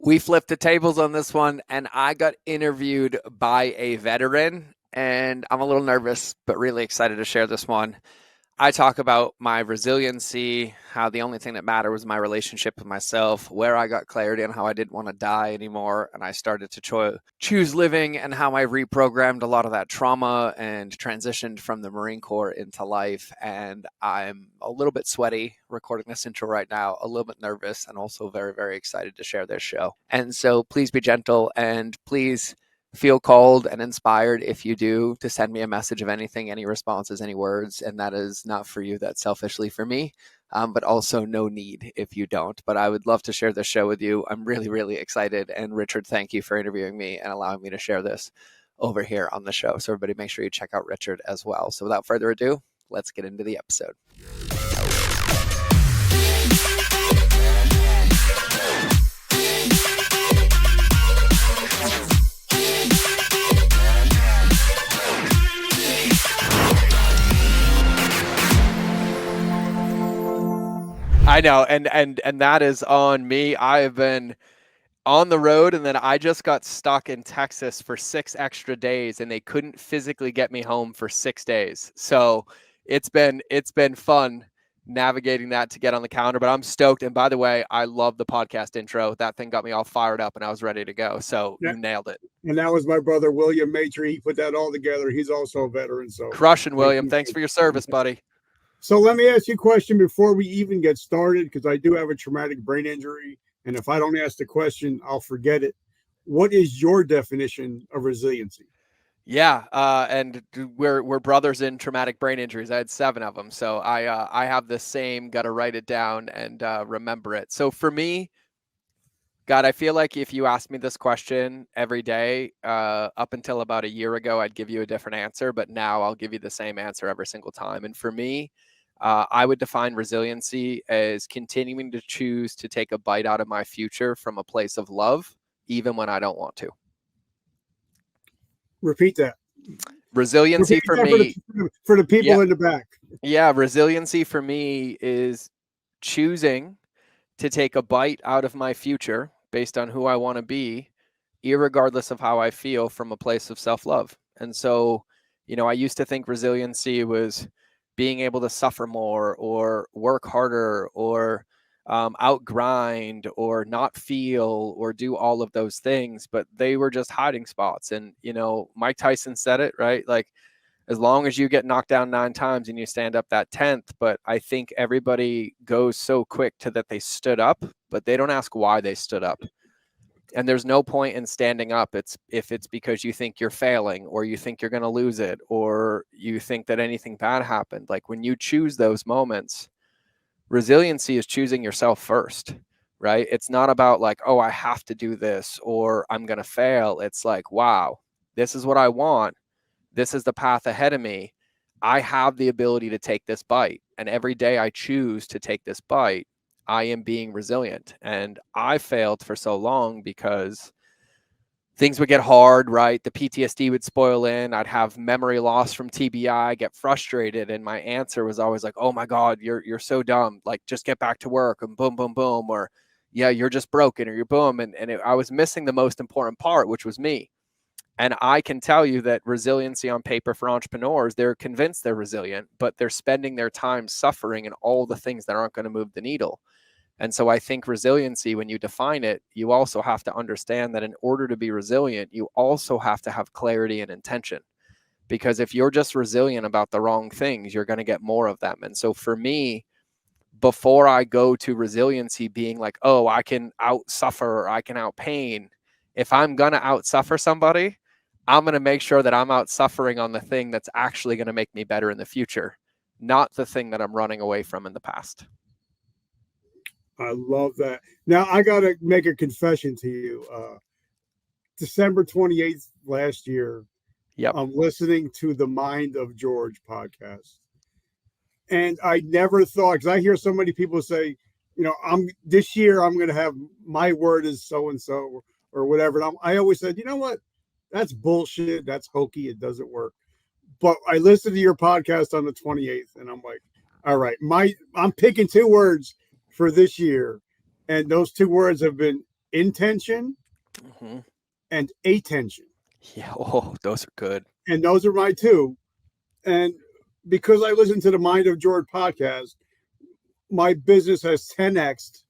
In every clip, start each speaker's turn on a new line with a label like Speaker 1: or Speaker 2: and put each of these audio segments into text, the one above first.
Speaker 1: We flipped the tables on this one, and I got interviewed by a veteran, and I'm a little nervous, but really excited to share this one. I talk about my resiliency, how the only thing that mattered was my relationship with myself, where I got clarity on how I didn't want to die anymore, and I started to choose living, and how I reprogrammed a lot of that trauma and transitioned from the Marine Corps into life. And I'm a little bit sweaty recording this intro right now, a little bit nervous, and also very, very excited to share this show. And so please be gentle, and please feel called and inspired, if you do, to send me a message of anything, any responses, any words. And that is not for you, that's selfishly for me, but also no need if you don't. But I would love to share this show with you. I'm really, really excited. And Richard, thank you for interviewing me and allowing me to share this over here on the show. So everybody make sure you check out Richard as well. So without further ado, let's get into the episode. I know, and that is on me. I have been on the road, and then I just got stuck in Texas for 6 extra days, and they couldn't physically get me home for 6 days. So it's been fun navigating that to get on the calendar, but I'm stoked. And by the way, I love the podcast intro. That thing got me all fired up, and I was ready to go. So you nailed it.
Speaker 2: And that was my brother, William Matry. He put that all together. He's also a veteran. So
Speaker 1: crushing, William. Thanks for your service, buddy.
Speaker 2: So let me ask you a question before we even get started, because I do have a traumatic brain injury. And if I don't ask the question, I'll forget it. What is your definition of resiliency?
Speaker 1: Yeah, and we're brothers in traumatic brain injuries. I had 7 of them, so I have the same. Got to write it down and remember it. So for me, God, I feel like if you asked me this question every day, up until about a year ago, I'd give you a different answer. But now I'll give you the same answer every single time. And for me, I would define resiliency as continuing to choose to take a bite out of my future from a place of love, even when I don't want to.
Speaker 2: Repeat that.
Speaker 1: Resiliency for me.
Speaker 2: For the people in the back.
Speaker 1: Yeah, resiliency for me is choosing to take a bite out of my future based on who I want to be, irregardless of how I feel, from a place of self-love. And so, I used to think resiliency was being able to suffer more or work harder or outgrind or not feel or do all of those things, but they were just hiding spots. And, Mike Tyson said it, right? Like, as long as you get knocked down 9 times and you stand up that 10th, but I think everybody goes so quick to that they stood up, but they don't ask why they stood up. And there's no point in standing up. If it's because you think you're failing or you think you're going to lose it or you think that anything bad happened. Like, when you choose those moments, resiliency is choosing yourself first, right? It's not about like, oh, I have to do this or I'm going to fail. It's like, wow, this is what I want. This is the path ahead of me. I have the ability to take this bite. And every day I choose to take this bite, I am being resilient. And I failed for so long because things would get hard, right? The PTSD would spoil in. I'd have memory loss from TBI, get frustrated. And my answer was always like, oh my God, you're so dumb. Like, just get back to work and boom, boom, boom. Or yeah, you're just broken, or you're boom. I was missing the most important part, which was me. And I can tell you that resiliency on paper for entrepreneurs, they're convinced they're resilient, but they're spending their time suffering in all the things that aren't going to move the needle. And so I think resiliency, when you define it, you also have to understand that in order to be resilient, you also have to have clarity and intention. Because if you're just resilient about the wrong things, you're going to get more of them. And so for me, before I go to resiliency being like, oh, I can out suffer, or I can out pain, if I'm going to out suffer somebody, I'm going to make sure that I'm out suffering on the thing that's actually going to make me better in the future, not the thing that I'm running away from in the past.
Speaker 2: I love that. Now, I got to make a confession to you. December 28th last year, I'm listening to the Mind of George podcast. And I never thought, because I hear so many people say, this year I'm going to have my word is so-and-so or whatever. And I always said, you know what? That's bullshit. That's hokey. It doesn't work. But I listened to your podcast on the 28th, and I'm like, all right, I'm picking 2 words for this year. And those 2 words have been intention
Speaker 1: Mm-hmm.
Speaker 2: and attention.
Speaker 1: Yeah. Oh, those are good.
Speaker 2: And those are my two. And because I listen to the Mind of George podcast, my business has 10x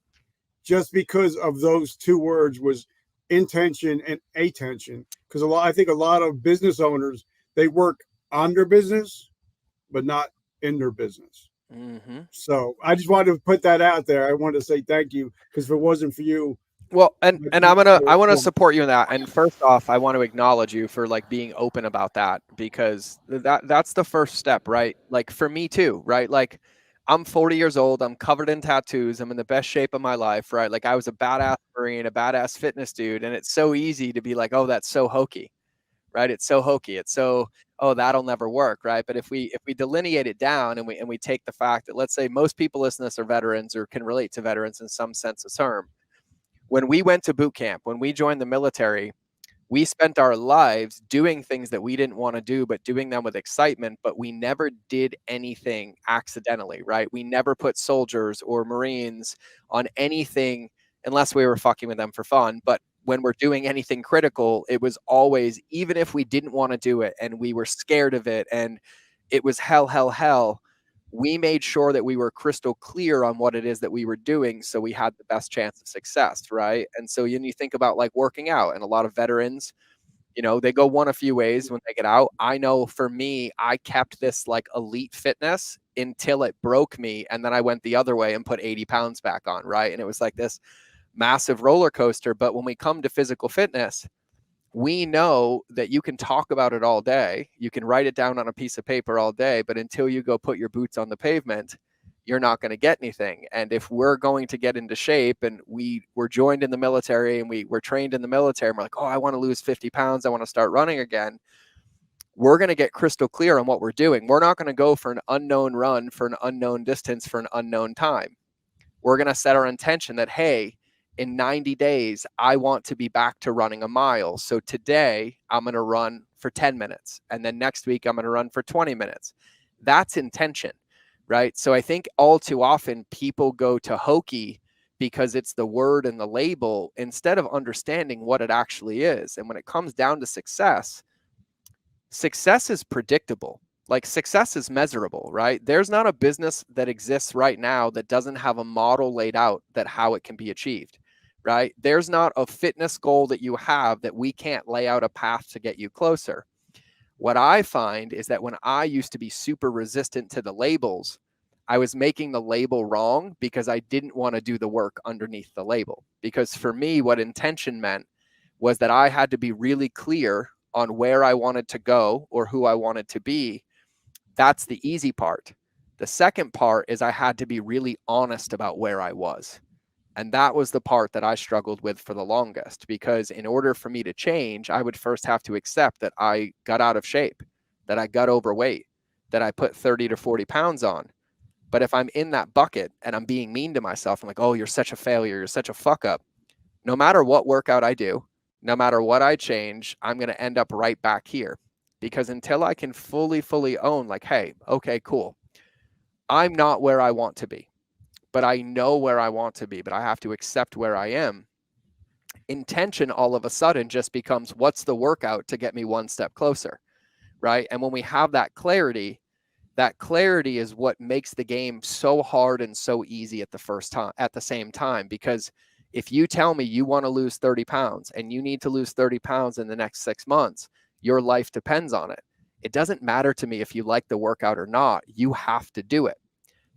Speaker 2: just because of those two words was intention and attention. Because I think a lot of business owners, they work on their business, but not in their business.
Speaker 1: Mm-hmm.
Speaker 2: So I just wanted to put that out there. I wanted to say thank you because if it wasn't for you,
Speaker 1: Well, and I want to support you in that. And first off, I want to acknowledge you for like being open about that, because that's the first step, right? Like for me too, right? Like I'm 40 years old, I'm covered in tattoos, I'm in the best shape of my life, right? Like I was a badass Marine, a badass fitness dude, and it's so easy to be like, "Oh, that's so hokey." Right? It's so hokey. It's so, "Oh, that'll never work," right? But if we delineate it down and we take the fact that, let's say most people listening to this are veterans or can relate to veterans in some sense of term. When we went to boot camp, when we joined the military, we spent our lives doing things that we didn't want to do, but doing them with excitement, but we never did anything accidentally, right? We never put soldiers or Marines on anything unless we were fucking with them for fun. But when we're doing anything critical, it was always, even if we didn't want to do it and we were scared of it and it was hell, hell, hell, we made sure that we were crystal clear on what it is that we were doing, so we had the best chance of success, right? And so when you think about like working out, and a lot of veterans, they go one a few ways when they get out. I know for me, I kept this like elite fitness until it broke me, and then I went the other way and put 80 pounds back on, right? And it was like this massive roller coaster. But when we come to physical fitness, we know that you can talk about it all day. You can write it down on a piece of paper all day, but until you go put your boots on the pavement, you're not going to get anything. And if we're going to get into shape, and we were joined in the military and we were trained in the military, and we're like, "Oh, I want to lose 50 pounds. I want to start running again." We're going to get crystal clear on what we're doing. We're not going to go for an unknown run for an unknown distance for an unknown time. We're going to set our intention that, hey, in 90 days, I want to be back to running a mile. So today I'm going to run for 10 minutes. And then next week I'm going to run for 20 minutes. That's intention, right? So I think all too often people go to hokey because it's the word and the label instead of understanding what it actually is. And when it comes down to success is predictable. Like success is measurable, right? There's not a business that exists right now that doesn't have a model laid out that how it can be achieved, right? There's not a fitness goal that you have that we can't lay out a path to get you closer. What I find is that when I used to be super resistant to the labels, I was making the label wrong because I didn't want to do the work underneath the label. Because for me, what intention meant was that I had to be really clear on where I wanted to go or who I wanted to be. That's the easy part. The second part is I had to be really honest about where I was. And that was the part that I struggled with for the longest, because in order for me to change, I would first have to accept that I got out of shape, that I got overweight, that I put 30 to 40 pounds on. But if I'm in that bucket and I'm being mean to myself, I'm like, "Oh, you're such a failure. You're such a fuck up." No matter what workout I do, no matter what I change, I'm going to end up right back here. Because until I can fully own, like, hey, okay, cool, I'm not where I want to be, but I know where I want to be, but I have to accept where I am. Intention all of a sudden just becomes, what's the workout to get me one step closer, right? And when we have that clarity is what makes the game so hard and so easy at the same time. Because if you tell me you want to lose 30 pounds and you need to lose 30 pounds in the next 6 months, your life depends on it. It doesn't matter to me if you like the workout or not. You have to do it.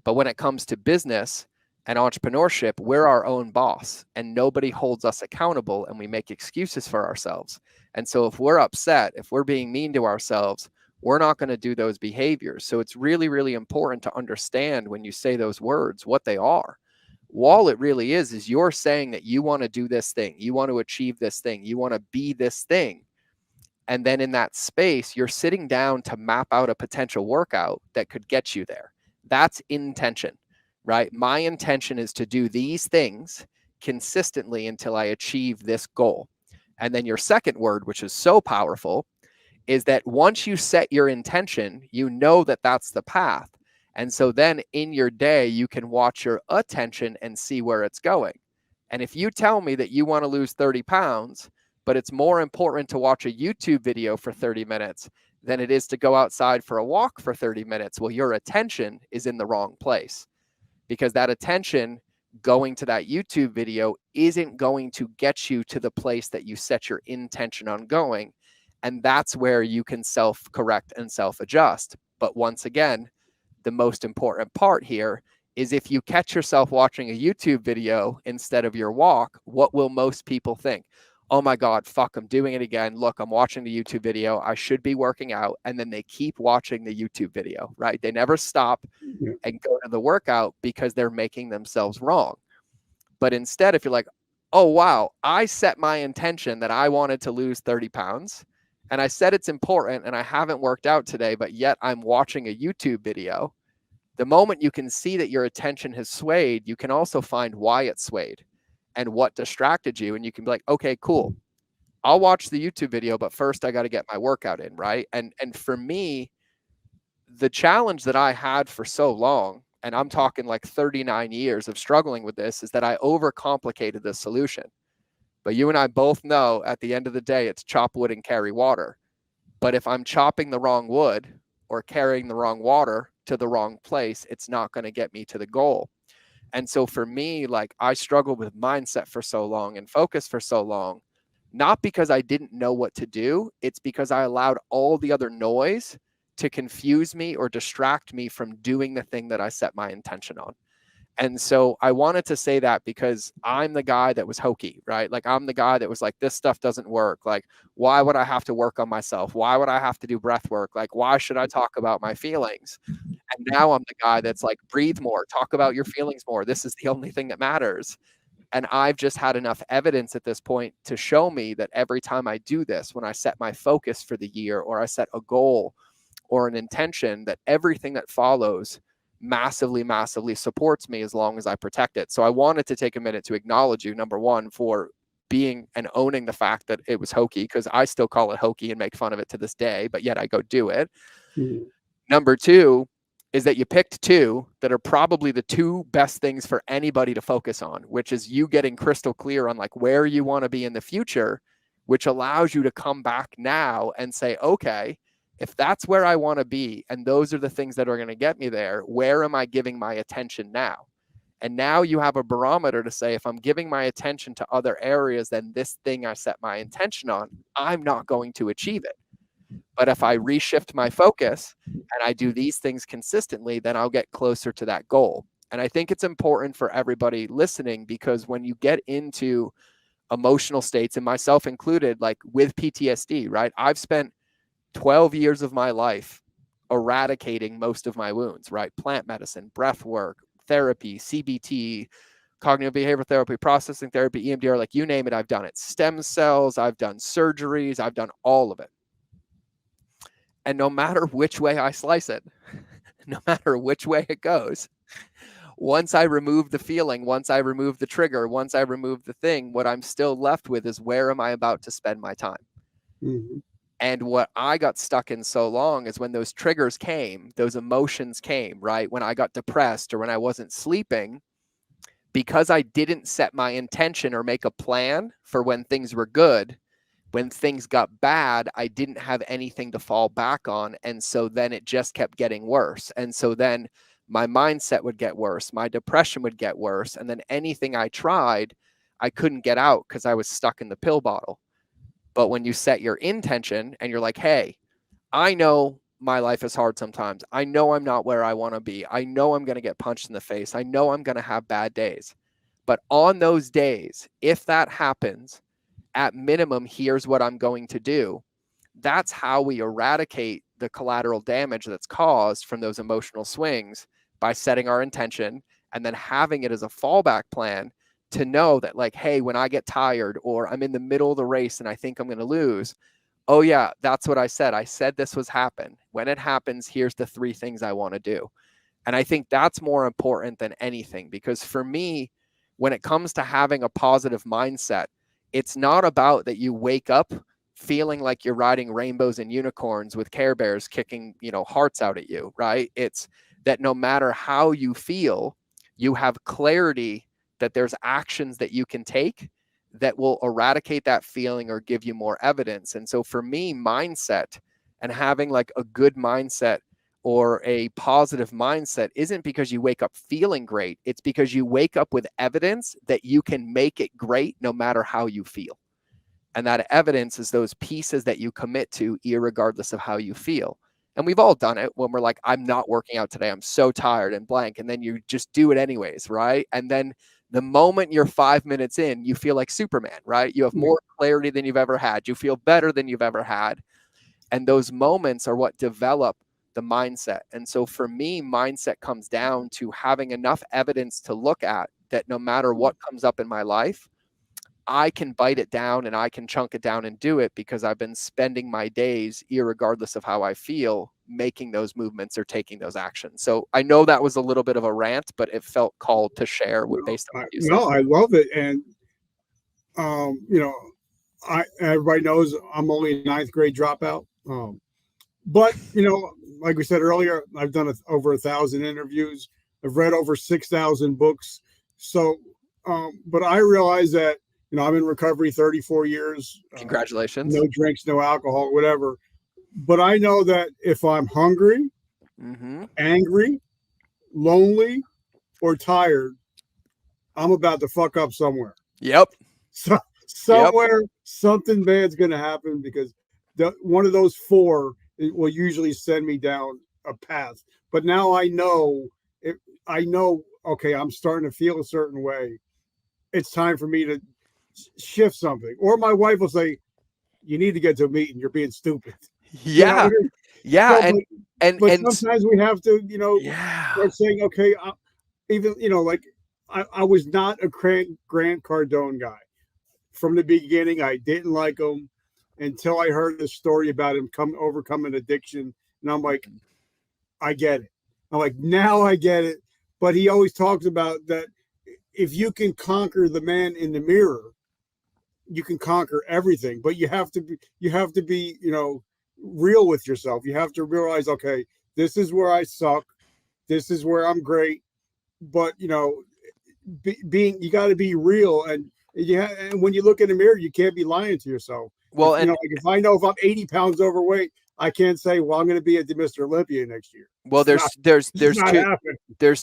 Speaker 1: But when it comes to business and entrepreneurship, we're our own boss and nobody holds us accountable, and we make excuses for ourselves. And so if we're upset, if we're being mean to ourselves, we're not going to do those behaviors. So it's really, really important to understand when you say those words, what they are. All it really is you're saying that you want to do this thing, you want to achieve this thing, you want to be this thing. And then in that space, you're sitting down to map out a potential workout that could get you there. That's intention, right? My intention is to do these things consistently until I achieve this goal. And then your second word, which is so powerful, is that once you set your intention, you know that that's the path. And so then in your day, you can watch your attention and see where it's going. And if you tell me that you want to lose 30 pounds, but it's more important to watch a YouTube video for 30 minutes than it is to go outside for a walk for 30 minutes, well, your attention is in the wrong place, because that attention going to that YouTube video isn't going to get you to the place that you set your intention on going. And that's where you can self-correct and self-adjust. But once again, the most important part here is if you catch yourself watching a YouTube video instead of your walk, what will most people think? Oh my God, fuck, I'm doing it again. Look, I'm watching the YouTube video. I should be working out. And then they keep watching the YouTube video, right? They never stop and go to the workout because they're making themselves wrong. But instead, if you're like, oh, wow, I set my intention that I wanted to lose 30 pounds and I said it's important and I haven't worked out today, but yet I'm watching a YouTube video. The moment you can see that your attention has swayed, you can also find why it swayed and what distracted you. And you can be like, okay, cool. I'll watch the YouTube video, but first I got to get my workout in, right? And for me, the challenge that I had for so long, and I'm talking like 39 years of struggling with this, is that I overcomplicated the solution. But you and I both know at the end of the day, it's chop wood and carry water. But if I'm chopping the wrong wood or carrying the wrong water to the wrong place, it's not going to get me to the goal. And so for me, like, I struggled with mindset for so long and focus for so long, not because I didn't know what to do. It's because I allowed all the other noise to confuse me or distract me from doing the thing that I set my intention on. And so I wanted to say that because I'm the guy that was hokey, right? Like, I'm the guy that was like, this stuff doesn't work. Like, why would I have to work on myself? Why would I have to do breath work? Like, why should I talk about my feelings? And now I'm the guy that's like, breathe more, talk about your feelings more. This is the only thing that matters. And I've just had enough evidence at this point to show me that every time I do this, when I set my focus for the year or I set a goal or an intention, that everything that follows massively, massively supports me as long as I protect it. So I wanted to take a minute to acknowledge you, number one, for being and owning the fact that it was hokey, because I still call it hokey and make fun of it to this day, but yet I go do it. Mm-hmm. Number two is that you picked two that are probably the two best things for anybody to focus on, which is you getting crystal clear on like where you want to be in the future, which allows you to come back now and say, okay, if that's where I want to be, and those are the things that are going to get me there, where am I giving my attention now? And now you have a barometer to say, if I'm giving my attention to other areas than this thing I set my intention on, I'm not going to achieve it. But if I reshift my focus and I do these things consistently, then I'll get closer to that goal. And I think it's important for everybody listening, because when you get into emotional states, and myself included, like with PTSD, right? I've spent 12 years of my life eradicating most of my wounds, right? Plant medicine, breath work, therapy, CBT, cognitive behavioral therapy, processing therapy, EMDR, like you name it, I've done it. Stem cells, I've done surgeries, I've done all of it. And no matter which way I slice it, no matter which way it goes, once I remove the feeling, once I remove the trigger, once I remove the thing, what I'm still left with is, where am I about to spend my time? Mm-hmm. And what I got stuck in so long is when those triggers came, those emotions came, right? When I got depressed or when I wasn't sleeping, because I didn't set my intention or make a plan for when things were good, when things got bad, I didn't have anything to fall back on. And so then it just kept getting worse. And so then my mindset would get worse. My depression would get worse. And then anything I tried, I couldn't get out because I was stuck in the pill bottle. But when you set your intention and you're like, hey, I know my life is hard sometimes. I know I'm not where I want to be. I know I'm going to get punched in the face. I know I'm going to have bad days. But on those days, if that happens, at minimum, here's what I'm going to do. That's how we eradicate the collateral damage that's caused from those emotional swings, by setting our intention and then having it as a fallback plan to know that, like, hey, when I get tired or I'm in the middle of the race and I think I'm going to lose, oh yeah, that's what I said. I said this was happen. When it happens, here's the 3 things I want to do. And I think that's more important than anything, because for me, when it comes to having a positive mindset, it's not about that you wake up feeling like you're riding rainbows and unicorns with Care Bears kicking, hearts out at you, right? It's that no matter how you feel, you have clarity that there's actions that you can take that will eradicate that feeling or give you more evidence. And so for me, mindset and having like a good mindset or a positive mindset isn't because you wake up feeling great. It's because you wake up with evidence that you can make it great no matter how you feel. And that evidence is those pieces that you commit to, irregardless of how you feel. And we've all done it when we're like, I'm not working out today. I'm so tired and blank. And then you just do it anyways, right? And then the moment you're 5 minutes in, you feel like Superman, right? You have more clarity than you've ever had. You feel better than you've ever had. And those moments are what develop the mindset. And so for me, mindset comes down to having enough evidence to look at that no matter what comes up in my life, I can bite it down and I can chunk it down and do it because I've been spending my days, irregardless of how I feel, making those movements or taking those actions. So I know that was a little bit of a rant, but it felt called to share based on what you said.
Speaker 2: No, I love it. And, you know, everybody knows I'm only a ninth grade dropout. But, you know, like we said earlier, I've done over 1,000 interviews. I've read over 6,000 books. So, but I realize that, you know, I'm in recovery 34 years.
Speaker 1: Congratulations.
Speaker 2: No drinks, no alcohol, whatever. But I know that if I'm hungry, angry, lonely, or tired, I'm about to fuck up somewhere.
Speaker 1: Yep.
Speaker 2: So somewhere, something bad's going to happen because one of those four will usually send me down a path. But now I know, okay, I'm starting to feel a certain way. It's time for me to shift something. Or my wife will say, you need to get to a meeting. You're being stupid.
Speaker 1: Yeah.
Speaker 2: You know?
Speaker 1: Yeah.
Speaker 2: So, but sometimes we have to, you know, start saying, okay, even, you know, like I was not a Grant Cardone guy. From the beginning, I didn't like him until I heard the story about him overcoming addiction. And I'm like, I get it. I'm like, now I get it. But he always talks about that if you can conquer the man in the mirror, you can conquer everything. But you have to be, you know, real with yourself. You have to realize, okay, this is where I suck. This is where I'm great. But, you know, you got to be real. And and when you look in the mirror, you can't be lying to yourself. Well, you know, like if I know if I'm 80 pounds overweight, I can't say, well, I'm going to be at the Mr. Olympia next year.
Speaker 1: Well, there's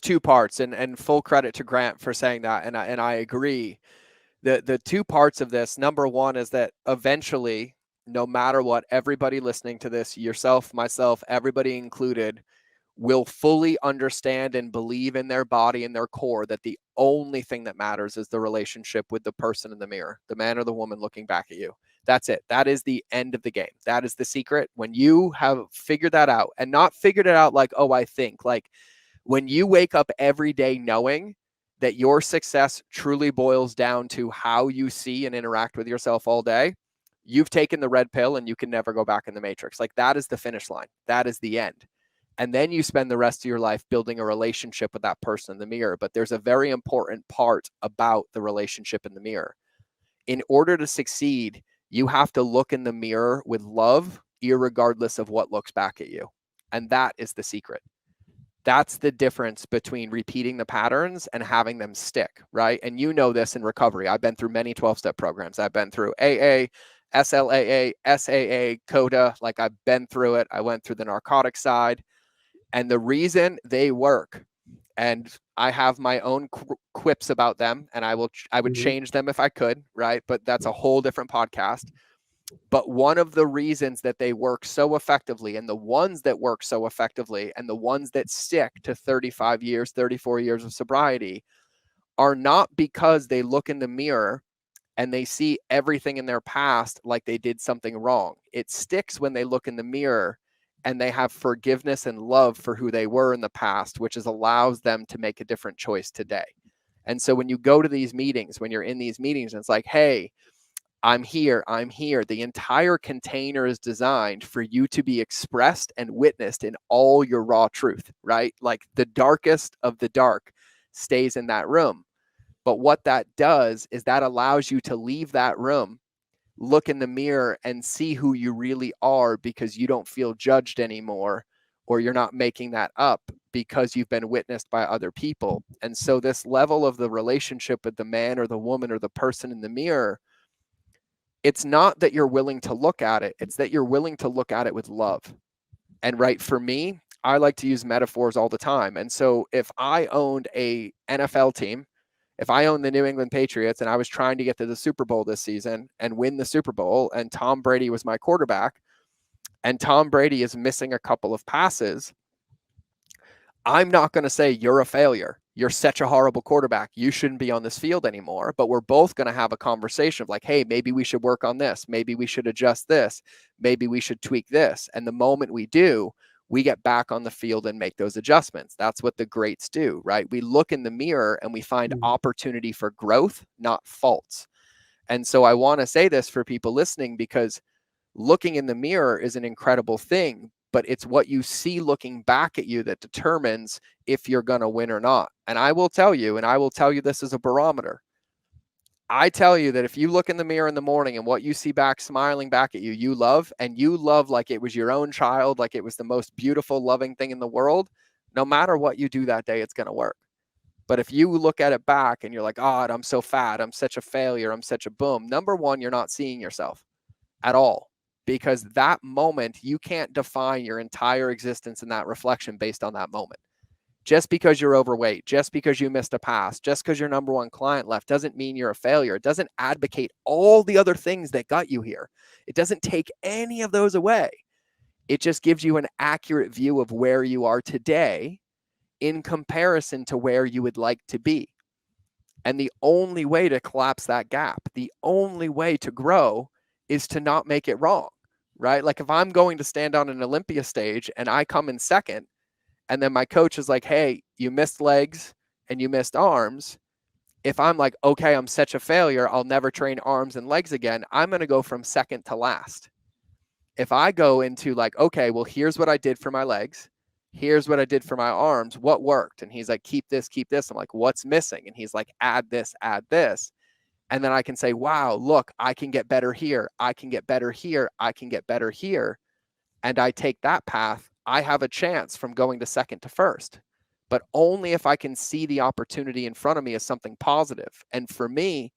Speaker 1: two parts, and full credit to Grant for saying that, and I agree. The two parts of this, number one, is that eventually, no matter what, everybody listening to this, yourself, myself, everybody included, will fully understand and believe in their body and their core that the only thing that matters is the relationship with the person in the mirror, the man or the woman looking back at you. That's it. That is the end of the game. That is the secret. When you have figured that out, and not figured it out like, oh, I think, like when you wake up every day knowing that your success truly boils down to how you see and interact with yourself all day, you've taken the red pill and you can never go back in the matrix. Like that is the finish line. That is the end. And then you spend the rest of your life building a relationship with that person in the mirror. But there's a very important part about the relationship in the mirror. In order to succeed, you have to look in the mirror with love, irregardless of what looks back at you. And that is the secret. That's the difference between repeating the patterns and having them stick, right? And you know this in recovery. I've been through many 12-step programs. I've been through AA, SLAA, SAA, CODA. Like I've been through it. I went through the narcotic side. And the reason they work, and I have my own quips about them, and I would change them if I could, right? But that's a whole different podcast. But one of the reasons that they work so effectively, and the ones that work so effectively, and the ones that stick to 35 years, 34 years of sobriety, are not because they look in the mirror and they see everything in their past like they did something wrong. It sticks when they look in the mirror and they have forgiveness and love for who they were in the past, which allows them to make a different choice today. And so when you go to these meetings, when you're in these meetings, and it's like, hey, I'm here. The entire container is designed for you to be expressed and witnessed in all your raw truth, right? Like the darkest of the dark stays in that room. But what that does is that allows you to leave that room, look in the mirror and see who you really are, because you don't feel judged anymore, or you're not making that up because you've been witnessed by other people. And so this level of the relationship with the man or the woman or the person in the mirror, it's not that you're willing to look at it, it's that you're willing to look at it with love. And right, for me, I like to use metaphors all the time. And so if I owned a NFL team, if I owned the New England Patriots and I was trying to get to the Super Bowl this season and win the Super Bowl, and Tom Brady was my quarterback, and Tom Brady is missing a couple of passes, I'm not going to say you're a failure. You're such a horrible quarterback. You shouldn't be on this field anymore. But we're both going to have a conversation of like, hey, maybe we should work on this. Maybe we should adjust this. Maybe we should tweak this. And the moment we do, we get back on the field and make those adjustments. That's what the greats do, right? We look in the mirror and we find opportunity for growth, not faults. And so I want to say this for people listening, because looking in the mirror is an incredible thing, but it's what you see looking back at you that determines if you're going to win or not. And I will tell you, and I will tell you this as a barometer. I tell you that if you look in the mirror in the morning and what you see back smiling back at you, you love, and you love like it was your own child, like it was the most beautiful, loving thing in the world, no matter what you do that day, it's going to work. But if you look at it back and you're like, God, I'm so fat, I'm such a failure, I'm such a boom. Number one, you're not seeing yourself at all. Because that moment, you can't define your entire existence in that reflection based on that moment. Just because you're overweight, just because you missed a pass, just because your number one client left doesn't mean you're a failure. It doesn't advocate all the other things that got you here. It doesn't take any of those away. It just gives you an accurate view of where you are today in comparison to where you would like to be. And the only way to collapse that gap, the only way to grow is to not make it wrong. Right? Like if I'm going to stand on an Olympia stage and I come in second, and then my coach is like, hey, you missed legs and you missed arms. If I'm like, okay, I'm such a failure, I'll never train arms and legs again, I'm going to go from second to last. If I go into like, okay, well, here's what I did for my legs. Here's what I did for my arms. What worked? And he's like, keep this, keep this. I'm like, what's missing? And he's like, add this, add this. And then I can say, wow, look, I can get better here. I can get better here. I can get better here. And I take that path. I have a chance from going to second to first, but only if I can see the opportunity in front of me as something positive. And for me,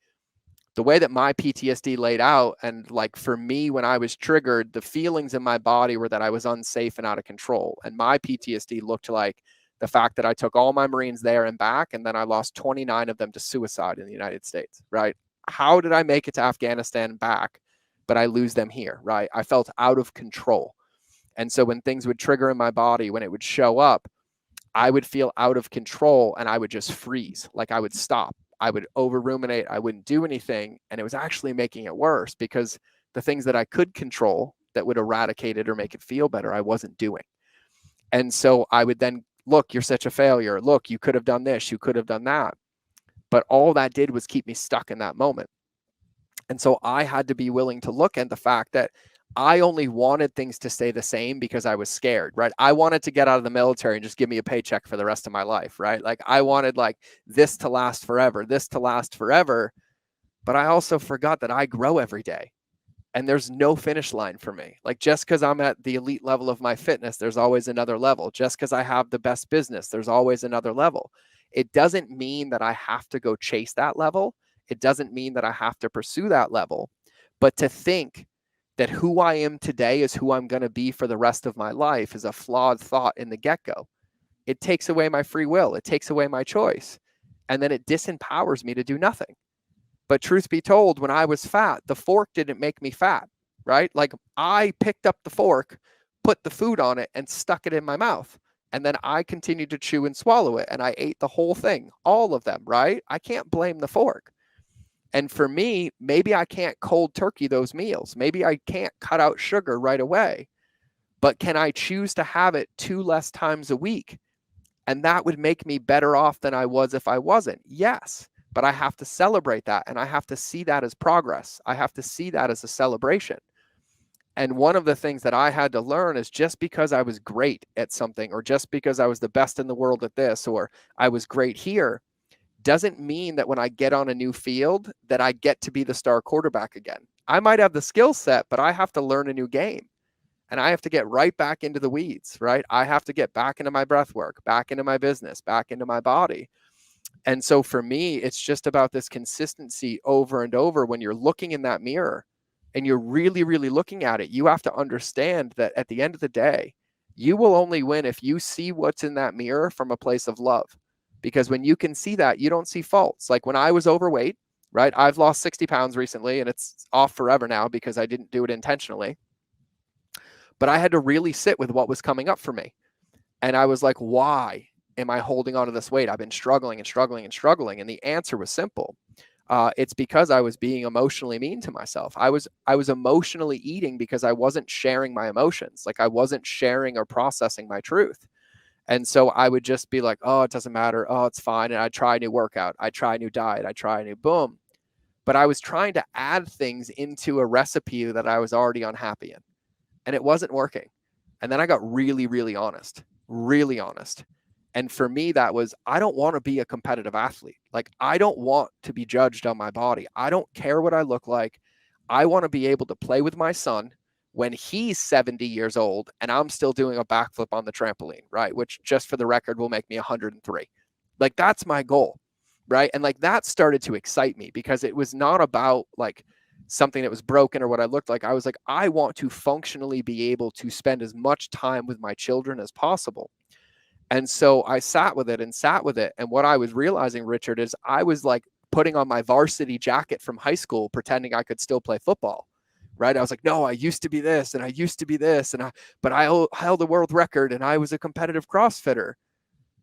Speaker 1: the way that my PTSD laid out, and like for me, when I was triggered, the feelings in my body were that I was unsafe and out of control. And my PTSD looked like the fact that I took all my Marines there and back, and then I lost 29 of them to suicide in the United States, right? How did I make it to Afghanistan back, but I lose them here, right? I felt out of control. And so when things would trigger in my body, when it would show up, I would feel out of control and I would just freeze. Like I would stop. I would over ruminate. I wouldn't do anything. And it was actually making it worse because the things that I could control that would eradicate it or make it feel better, I wasn't doing. And so I would then, look, you're such a failure. Look, you could have done this. You could have done that. But all that did was keep me stuck in that moment. And so I had to be willing to look at the fact that I only wanted things to stay the same because I was scared, right? I wanted to get out of the military and just give me a paycheck for the rest of my life, right? Like I wanted like this to last forever, this to last forever. But I also forgot that I grow every day. And there's no finish line for me. Like just because I'm at the elite level of my fitness, there's always another level. Just because I have the best business, there's always another level. It doesn't mean that I have to go chase that level. It doesn't mean that I have to pursue that level. But to think that who I am today is who I'm going to be for the rest of my life is a flawed thought in the get-go. It takes away my free will. It takes away my choice. And then it disempowers me to do nothing. But truth be told, when I was fat, the fork didn't make me fat, right? Like I picked up the fork, put the food on it, and stuck it in my mouth. And then I continued to chew and swallow it. And I ate the whole thing, all of them, right? I can't blame the fork. And for me, maybe I can't cold turkey those meals. Maybe I can't cut out sugar right away. But can I choose to have it 2 less times a week? And that would make me better off than I was if I wasn't. Yes. But I have to celebrate that. And I have to see that as progress. I have to see that as a celebration. And one of the things that I had to learn is just because I was great at something, or just because I was the best in the world at this, or I was great here, doesn't mean that when I get on a new field that I get to be the star quarterback again. I might have the skill set, but I have to learn a new game. and I have to get right back into the weeds, right? I have to get back into my breath work, back into my business, back into my body. And so for me, it's just about this consistency over and over. When you're looking in that mirror and you're really, really looking at it, you have to understand that at the end of the day, you will only win if you see what's in that mirror from a place of love. Because when you can see that, you don't see faults. Like when I was overweight, right? I've lost 60 pounds recently and it's off forever now because I didn't do it intentionally. But I had to really sit with what was coming up for me. And I was like, why am I holding on to this weight? I've been struggling and struggling and struggling. And the answer was simple. It's because I was being emotionally mean to myself. I was emotionally eating because I wasn't sharing my emotions. Like I wasn't sharing or processing my truth. And so I would just be like, oh, it doesn't matter. Oh, it's fine. And I try a new workout. I try a new diet. I try a new boom. But I was trying to add things into a recipe that I was already unhappy in. And it wasn't working. And then I got really, really honest. And for me, that was, I don't want to be a competitive athlete. Like, I don't want to be judged on my body. I don't care what I look like. I want to be able to play with my son when he's 70 years old and I'm still doing a backflip on the trampoline, right? Which, just for the record, will make me 103. Like, that's my goal, right? And like, that started to excite me because it was not about like something that was broken or what I looked like. I was like, I want to functionally be able to spend as much time with my children as possible. And so I sat with it. And what I was realizing, Richard, is I was like putting on my varsity jacket from high school, pretending I could still play football, right? I was like, no, I used to be this and I used to be this. But I held a world record and I was a competitive CrossFitter.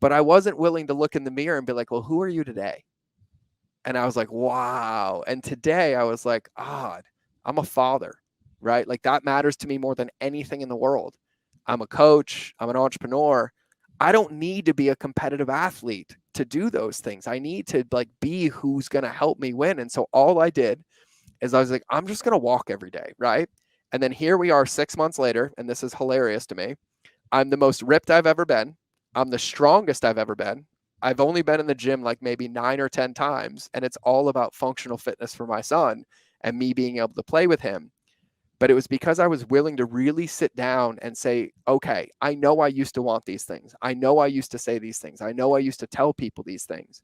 Speaker 1: But I wasn't willing to look in the mirror and be like, well, who are you today? And I was like, wow. And today I was like, God, I'm a father, right? Like that matters to me more than anything in the world. I'm a coach. I'm an entrepreneur. I don't need to be a competitive athlete to do those things. I need to like be who's going to help me win. And so all I did is I was like, I'm just going to walk every day. Right. And then here we are 6 months later. And this is hilarious to me. I'm the most ripped I've ever been. I'm the strongest I've ever been. I've only been in the gym like maybe 9 or 10 times. And it's all about functional fitness for my son and me being able to play with him. But it was because I was willing to really sit down and say, okay, I know I used to want these things. I know I used to say these things. I know I used to tell people these things,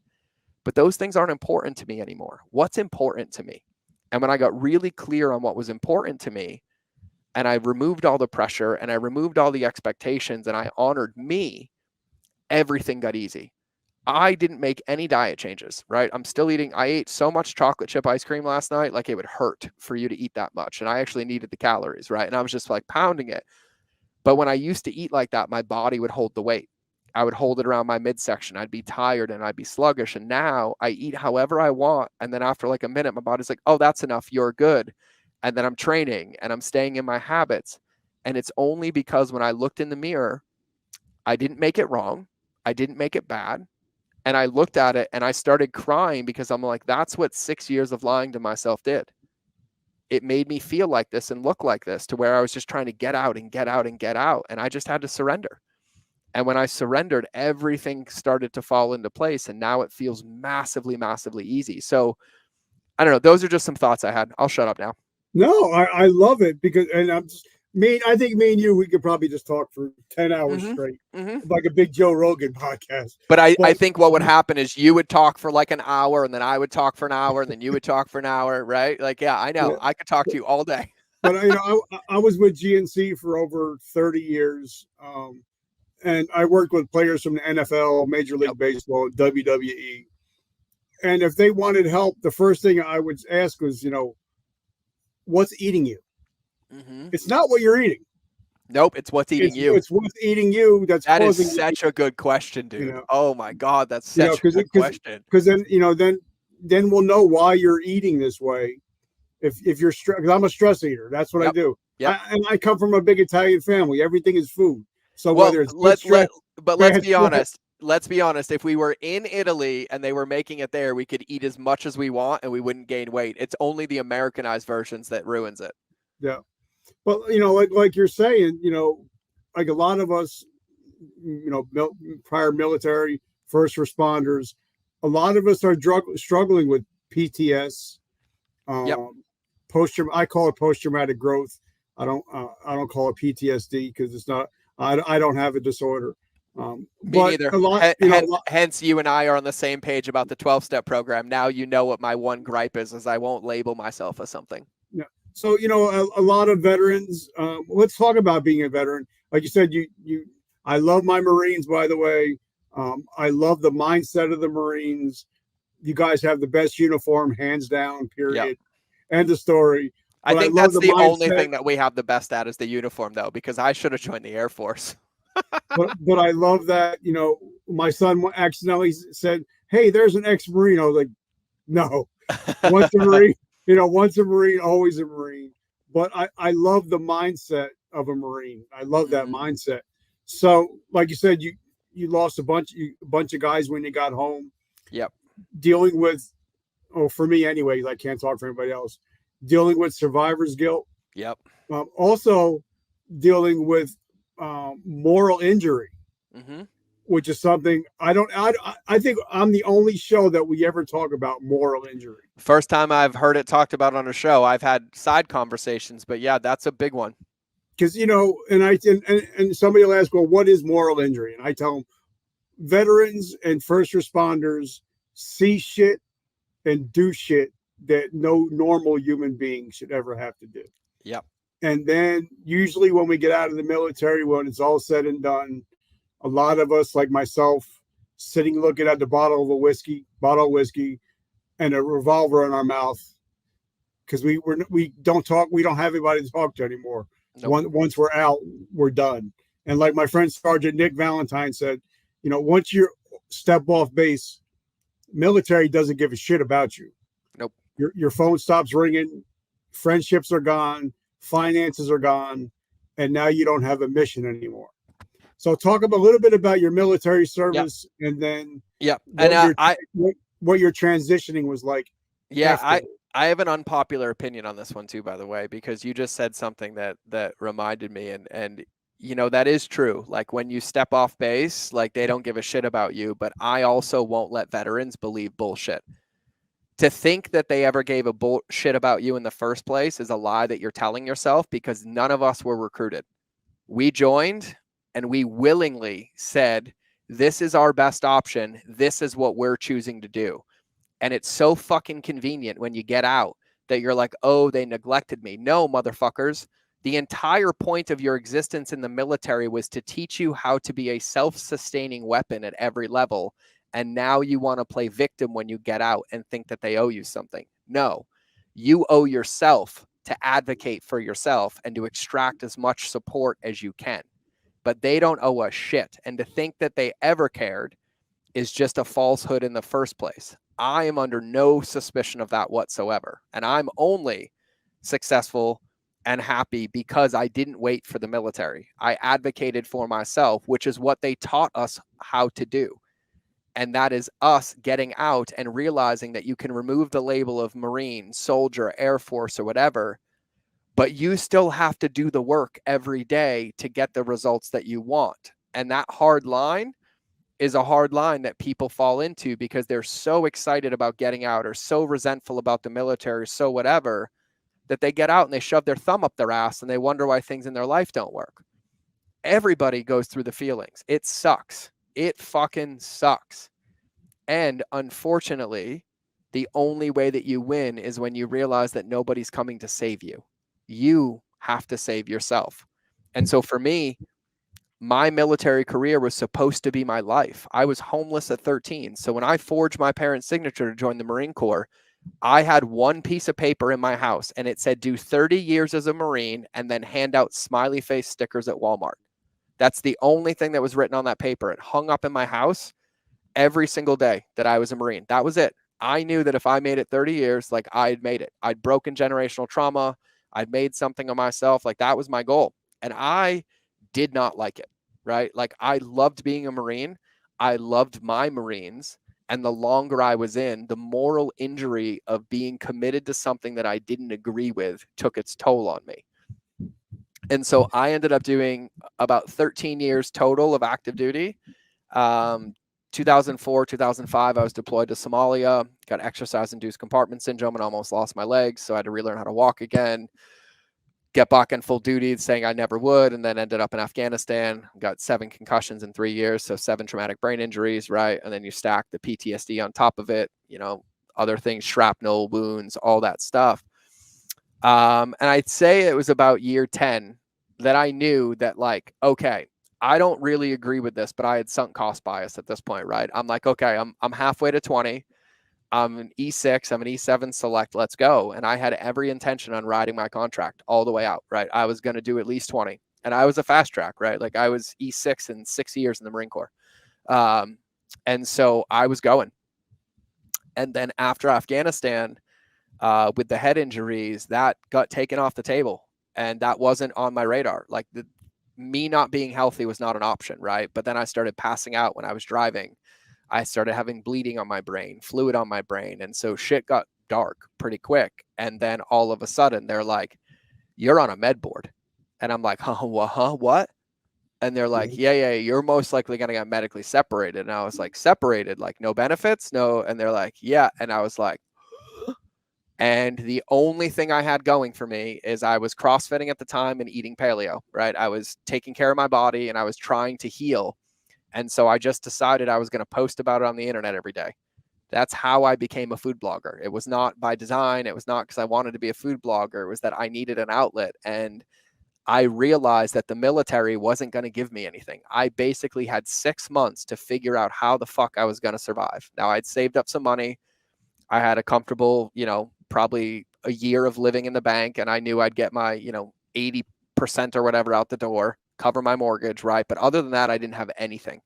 Speaker 1: but those things aren't important to me anymore. What's important to me? And when I got really clear on what was important to me, and I removed all the pressure and I removed all the expectations and I honored me, everything got easy. I didn't make any diet changes, right? I'm still eating. I ate so much chocolate chip ice cream last night, like it would hurt for you to eat that much. And I actually needed the calories, right? And I was just like pounding it. But when I used to eat like that, my body would hold the weight. I would hold it around my midsection. I'd be tired and I'd be sluggish. And now I eat however I want. And then after like a minute, my body's like, oh, that's enough. You're good. And then I'm training and I'm staying in my habits. And it's only because when I looked in the mirror, I didn't make it wrong. I didn't make it bad. And I looked at it and I started crying because I'm like, that's what 6 years of lying to myself did. It made me feel like this and look like this, to where I was just trying to get out and get out and get out. And I just had to surrender. And when I surrendered, everything started to fall into place. And now it feels massively, massively easy. So I don't know. Those are just some thoughts I had. I'll shut up now.
Speaker 2: No, I love it because, and I think me and you, we could probably just talk for 10 hours straight, like a big Joe Rogan podcast.
Speaker 1: But I think what would happen is you would talk for like an hour and then I would talk for an hour and then you would talk for an hour, right? Like, yeah, I know. Yeah. I could talk to you all day.
Speaker 2: But, I was with GNC for over 30 years. And I worked with players from the NFL, Major League Baseball, WWE. And if they wanted help, the first thing I would ask was, what's eating you? It's not what you're eating.
Speaker 1: Nope, it's what's eating you.
Speaker 2: It's what's eating you. That
Speaker 1: is such a good question, dude. Oh my God, that's such a good question.
Speaker 2: Because then then we'll know why you're eating this way. If you're stressed, because I'm a stress eater. That's what I do. Yep. And I come from a big Italian family. Everything is food. So whether it's let's
Speaker 1: be honest. Let's be honest. If we were in Italy and they were making it there, we could eat as much as we want and we wouldn't gain weight. It's only the Americanized versions that ruins it.
Speaker 2: Yeah. But, like you're saying, like a lot of us, prior military, first responders, a lot of us are struggling with PTS, I call it post-traumatic growth. I don't call it PTSD because it's not. I don't have a disorder.
Speaker 1: Me
Speaker 2: But
Speaker 1: neither.
Speaker 2: a lot, you know,
Speaker 1: Hence, you and I are on the same page about the 12-step program. Now you know what my one gripe is I won't label myself as something.
Speaker 2: yeah. So you know, a lot of veterans. Let's talk about being a veteran. Like you said, I love my Marines. By the way, I love the mindset of the Marines. You guys have the best uniform, hands down.
Speaker 1: Yep.
Speaker 2: Period. End of story.
Speaker 1: I
Speaker 2: But I
Speaker 1: think
Speaker 2: love
Speaker 1: that's
Speaker 2: the
Speaker 1: the only
Speaker 2: mindset.
Speaker 1: thing that we have the best at is the uniform, though, because I should have joined the Air Force.
Speaker 2: But I love that. You know, my son accidentally said, "Hey, there's an ex-Marine." I was like, "No, once a Marine, you know, once a Marine, always a Marine." But I love the mindset of a Marine. I love that mindset. So, like you said, you lost a bunch of guys when you got home.
Speaker 1: Yep.
Speaker 2: Dealing with, oh, for me anyways, I can't talk for anybody else. Dealing with survivor's guilt.
Speaker 1: Yep.
Speaker 2: Also dealing with moral injury, which is something I think I'm the only show that we ever talk about moral injury.
Speaker 1: First time I've heard it talked about on a show. I've had side conversations, but yeah, that's a big one.
Speaker 2: Because you know, and somebody will ask, well, what is moral injury? And I tell them, veterans and first responders see shit and do shit that no normal human being should ever have to do.
Speaker 1: Yep.
Speaker 2: And then usually when we get out of the military, when it's all said and done, a lot of us, like myself, sitting looking at the bottle of whiskey, and a revolver in our mouth, because we don't talk, we don't have anybody to talk to anymore. Nope. Once we're out, we're done. And like my friend Sergeant Nick Valentine said, you know, once you step off base, military doesn't give a shit about you.
Speaker 1: Nope.
Speaker 2: Your phone stops ringing, friendships are gone, finances are gone, and now you don't have a mission anymore. So talk a little bit about your military service, and then what your transitioning was like.
Speaker 1: Yeah, I have an unpopular opinion on this one too, by the way, because you just said something that reminded me, and you know, that is true. Like when you step off base, like they don't give a shit about you, but I also won't let veterans believe bullshit. To think that they ever gave a bullshit about you in the first place is a lie that you're telling yourself, because none of us were recruited. We joined and we willingly said, this is our best option. This is what we're choosing to do. And it's so fucking convenient when you get out that you're like, oh, they neglected me. No, motherfuckers. The entire point of your existence in the military was to teach you how to be a self-sustaining weapon at every level. And now you want to play victim when you get out and think that they owe you something. No, you owe yourself to advocate for yourself and to extract as much support as you can. But they don't owe us shit. And to think that they ever cared is just a falsehood in the first place. I am under no suspicion of that whatsoever. And I'm only successful and happy because I didn't wait for the military. I advocated for myself, which is what they taught us how to do. And that is us getting out and realizing that you can remove the label of Marine, soldier, Air Force, or whatever, but you still have to do the work every day to get the results that you want. And that hard line is a hard line that people fall into because they're so excited about getting out or so resentful about the military, so whatever, that they get out and they shove their thumb up their ass and they wonder why things in their life don't work. Everybody goes through the feelings. It sucks. It fucking sucks. And unfortunately, the only way that you win is when you realize that nobody's coming to save you. You have to save yourself. And so for me, my military career was supposed to be my life. I was homeless at 13. So when I forged my parents' signature to join the Marine Corps, I had one piece of paper in my house and it said, do 30 years as a Marine and then hand out smiley face stickers at Walmart. That's the only thing that was written on that paper. It hung up in my house every single day that I was a Marine. That was it. I knew that if I made it 30 years, like I'd made it. I'd broken generational trauma. I'd made something of myself. Like that was my goal. And I did not like it, right? Like I loved being a Marine. I loved my Marines. And the longer I was in, the moral injury of being committed to something that I didn't agree with took its toll on me. And so I ended up doing about 13 years total of active duty. 2004, 2005, I was deployed to Somalia, got exercise-induced compartment syndrome and almost lost my legs. So I had to relearn how to walk again. get back in full duty, saying I never would, and then ended up in Afghanistan, got 7 concussions in 3 years, so 7 traumatic brain injuries, right? And then you stack the PTSD on top of it, other things, shrapnel wounds, all that stuff. And I'd say it was about year 10 that I knew that, like, okay, I don't really agree with this, but I had sunk cost bias at this point, right? I'm like, okay, I'm halfway to 20. I'm an E6, I'm an E7 select, let's go. And I had every intention on riding my contract all the way out, right? I was going to do at least 20. And I was a fast track, right? Like I was E6 in 6 years in the Marine Corps. And so I was going. And then after Afghanistan, with the head injuries, that got taken off the table. And that wasn't on my radar. Like me not being healthy was not an option, right? But then I started passing out when I was driving. I started having bleeding on my brain, fluid on my brain. And so shit got dark pretty quick. And then all of a sudden they're like, you're on a med board. And I'm like, what? And they're like, yeah, you're most likely going to get medically separated. And I was like, separated, like no benefits? No. And they're like, yeah. And I was like, and the only thing I had going for me is I was CrossFitting at the time and eating paleo, right? I was taking care of my body and I was trying to heal. And so I just decided I was going to post about it on the internet every day. That's how I became a food blogger. It was not by design. It was not because I wanted to be a food blogger. It was that I needed an outlet. And I realized that the military wasn't going to give me anything. I basically had 6 months to figure out how the fuck I was going to survive. Now I'd saved up some money. I had a comfortable, probably a year of living in the bank. And I knew I'd get my, 80% or whatever out the door, cover my mortgage, right? But other than that, I didn't have anything.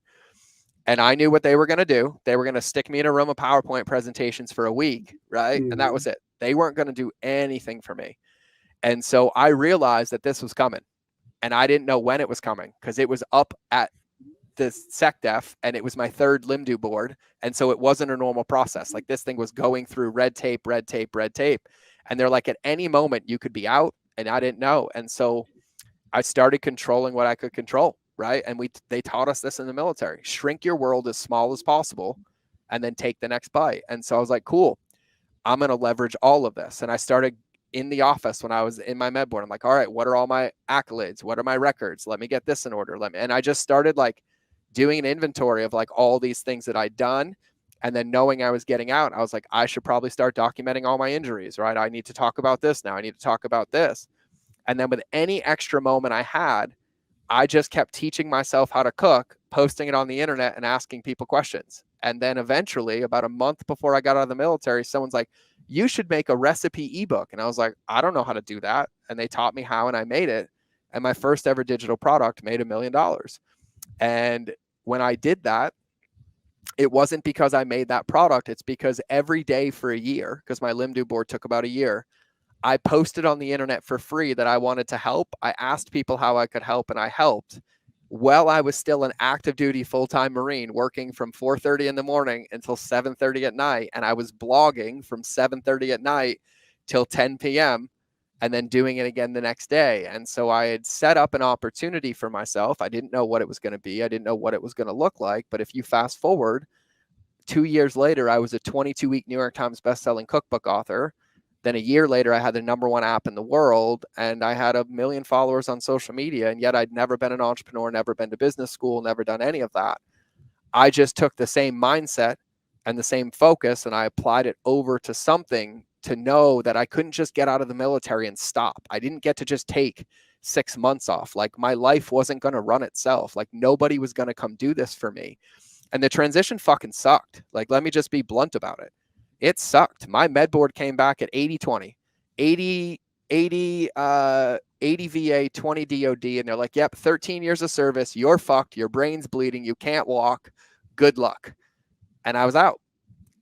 Speaker 1: And I knew what they were going to do. They were going to stick me in a room of PowerPoint presentations for a week, right? And that was it. They weren't going to do anything for me. And so I realized that this was coming. And I didn't know when it was coming because it was up at the SecDef and it was my 3rd LIMDU board. And so it wasn't a normal process. Like this thing was going through red tape. And they're like, at any moment you could be out, and I didn't know. And so I started controlling what I could control, right? And they taught us this in the military: shrink your world as small as possible and then take the next bite. And so I was like, cool, I'm going to leverage all of this. And I started in the office when I was in my med board. I'm like, all right, what are all my accolades? What are my records? Let me get this in order. And I just started like doing an inventory of like all these things that I'd done. And then knowing I was getting out, I was like, I should probably start documenting all my injuries, right? I need to talk about this now. I need to talk about this. And then with any extra moment I had, I just kept teaching myself how to cook, posting it on the internet and asking people questions. And then eventually, about a month before I got out of the military, someone's like, you should make a recipe ebook. And I was like, I don't know how to do that. And they taught me how, and I made it. And my first ever digital product made $1 million. And when I did that, it wasn't because I made that product. It's because every day for a year, because my LIMDU board took about a year, I posted on the internet for free that I wanted to help. I asked people how I could help, and I helped while I was still an active duty full-time Marine, working from 4:30 in the morning until 7:30 at night. And I was blogging from 7:30 at night till 10 p.m. and then doing it again the next day. And so I had set up an opportunity for myself. I didn't know what it was going to be. I didn't know what it was going to look like. But if you fast forward 2 years later, I was a 22-week New York Times bestselling cookbook author. Then a year later, I had the #1 app in the world, and I had 1 million followers on social media. And yet I'd never been an entrepreneur, never been to business school, never done any of that. I just took the same mindset and the same focus, and I applied it over to something to know that I couldn't just get out of the military and stop. I didn't get to just take 6 months off. Like my life wasn't going to run itself. Like nobody was going to come do this for me. And the transition fucking sucked. Like, let me just be blunt about it. It sucked. My med board came back at 80-20, 80 VA, 20 DOD. And they're like, yep, 13 years of service. You're fucked. Your brain's bleeding. You can't walk. Good luck. And I was out.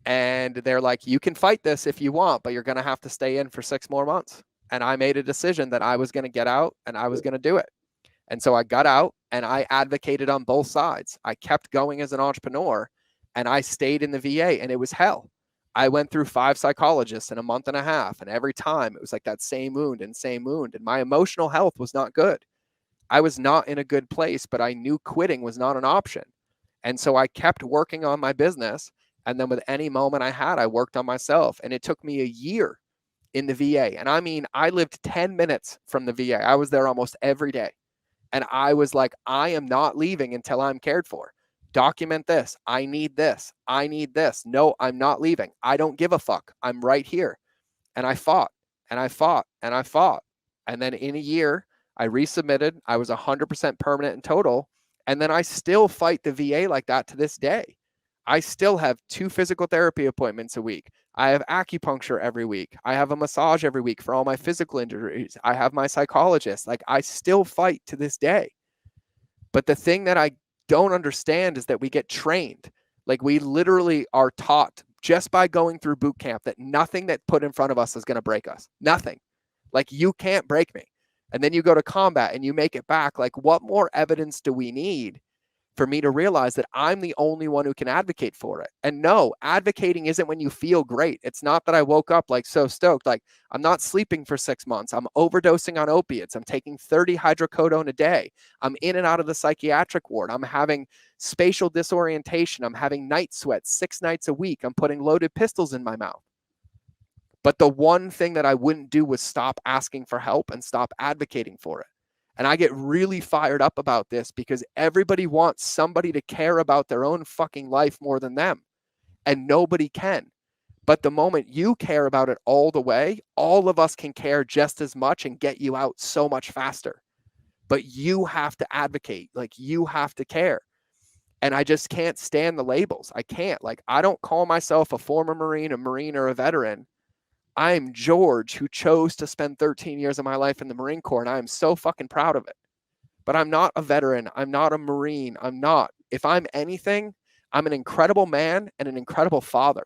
Speaker 1: And they're like, you can fight this if you want, but you're going to have to stay in for 6 more months. And I made a decision that I was going to get out and I was going to do it. And so I got out and I advocated on both sides. I kept going as an entrepreneur and I stayed in the VA, and it was hell. I went through 5 psychologists in a month and a half. And every time it was like that same wound. And my emotional health was not good. I was not in a good place, but I knew quitting was not an option. And so I kept working on my business. And then with any moment I had, I worked on myself. And it took me a year. in the VA. And I mean, I lived 10 minutes from the VA. I was there almost every day. And I was like, I am not leaving until I'm cared for. Document this. I need this. I need this. No, I'm not leaving. I don't give a fuck. I'm right here. And I fought and I fought and I fought. And then in a year, I resubmitted. I was 100% permanent in total. And then I still fight the VA like that to this day. I still have 2 physical therapy appointments a week. I have acupuncture every week. I have a massage every week for all my physical injuries. I have my psychologist. Like, I still fight to this day. But the thing that I don't understand is that we get trained. Like, we literally are taught just by going through boot camp that nothing that put in front of us is going to break us. Nothing. Like, you can't break me. And then you go to combat and you make it back. Like, what more evidence do we need for me to realize that I'm the only one who can advocate for it? And no, advocating isn't when you feel great. It's not that I woke up like so stoked. Like, I'm not sleeping for 6 months. I'm overdosing on opiates. I'm taking 30 hydrocodone a day. I'm in and out of the psychiatric ward. I'm having spatial disorientation. I'm having night sweats 6 nights a week. I'm putting loaded pistols in my mouth. But the one thing that I wouldn't do was stop asking for help and stop advocating for it. And I get really fired up about this because everybody wants somebody to care about their own fucking life more than them. And nobody can. But the moment you care about it all the way, all of us can care just as much and get you out so much faster. But you have to advocate. Like, you have to care. And I just can't stand the labels. I can't. Like, I don't call myself a former Marine, or a veteran. I'm George, who chose to spend 13 years of my life in the Marine Corps, and I am so fucking proud of it. But I'm not a veteran. I'm not a Marine. I'm not. If I'm anything, I'm an incredible man and an incredible father.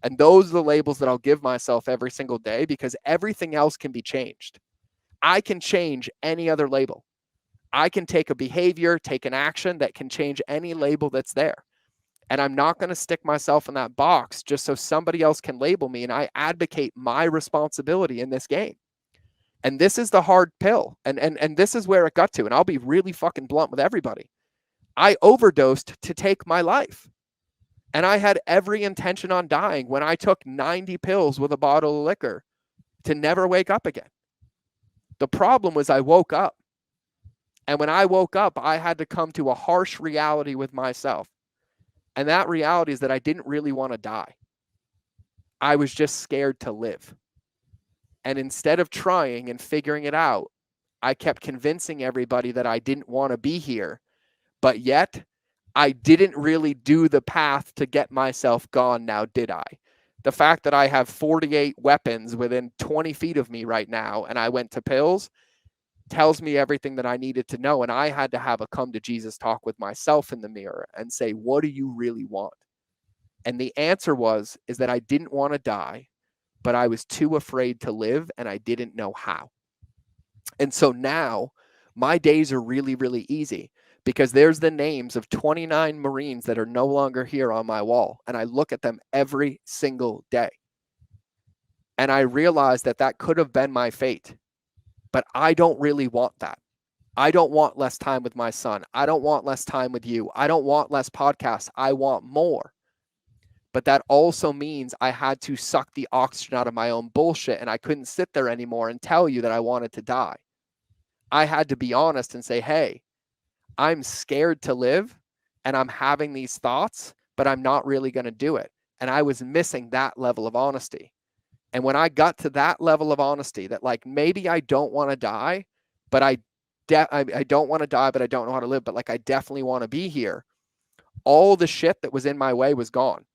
Speaker 1: And those are the labels that I'll give myself every single day, because everything else can be changed. I can change any other label. I can take a behavior, take an action that can change any label that's there. And I'm not going to stick myself in that box just so somebody else can label me. And I advocate my responsibility in this game. And this is the hard pill. And this is where it got to. And I'll be really fucking blunt with everybody. I overdosed to take my life. And I had every intention on dying when I took 90 pills with a bottle of liquor to never wake up again. The problem was I woke up. And when I woke up, I had to come to a harsh reality with myself. And that reality is that I didn't really want to die. I was just scared to live. And instead of trying and figuring it out, I kept convincing everybody that I didn't want to be here. But yet, I didn't really do the path to get myself gone now, did I? The fact that I have 48 weapons within 20 feet of me right now, and I went to pills, tells me everything that I needed to know. And I had to have a come to Jesus talk with myself in the mirror and say, what do you really want? And the answer is that I didn't want to die, but I was too afraid to live, and I didn't know how. And so now my days are really, really easy, because there's the names of 29 Marines that are no longer here on my wall. And I look at them every single day. And I realize that that could have been my fate. But I don't really want that. I don't want less time with my son. I don't want less time with you. I don't want less podcasts. I want more. But that also means I had to suck the oxygen out of my own bullshit, and I couldn't sit there anymore and tell you that I wanted to die. I had to be honest and say, hey, I'm scared to live, and I'm having these thoughts, but I'm not really going to do it. And I was missing that level of honesty. And when I got to that level of honesty, that like, maybe I don't want to die, but I don't want to die, but I don't know how to live, but like, I definitely want to be here. All the shit that was in my way was gone.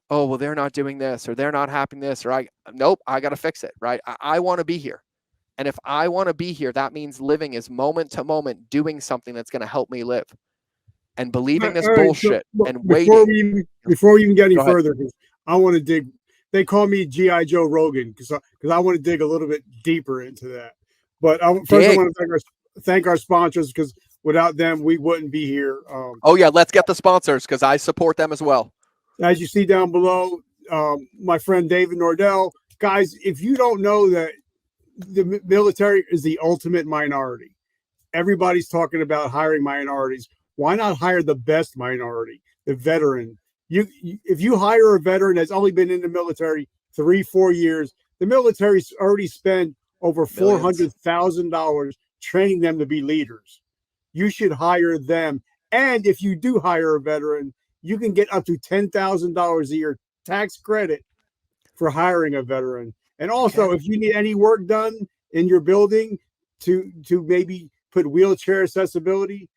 Speaker 1: Oh, well, they're not doing this, or they're not having this, or nope, I got to fix it, right? I want to be here. And if I want to be here, that means living is moment to moment, doing something that's going to help me live. And believing this bullshit and waiting.
Speaker 2: Before we even get any further, I want to dig. They call me G.I. Joe Rogan because I want to dig a little bit deeper into that. But first, I want to thank our sponsors, because without them, we wouldn't be here.
Speaker 1: Oh, yeah. Let's get the sponsors, because I support them as well.
Speaker 2: As you see down below, my friend David Nordell. Guys, if you don't know that the military is the ultimate minority, everybody's talking about hiring minorities. Why not hire the best minority, the veteran? If you hire a veteran that's only been in the military 3-4 years, The military's already spent over
Speaker 1: Millions.
Speaker 2: $400,000 training them to be leaders. You should hire them. And if you do hire a veteran, you can get up to $10,000 a year tax credit for hiring a veteran. And also, if you need any work done in your building to maybe put wheelchair accessibility,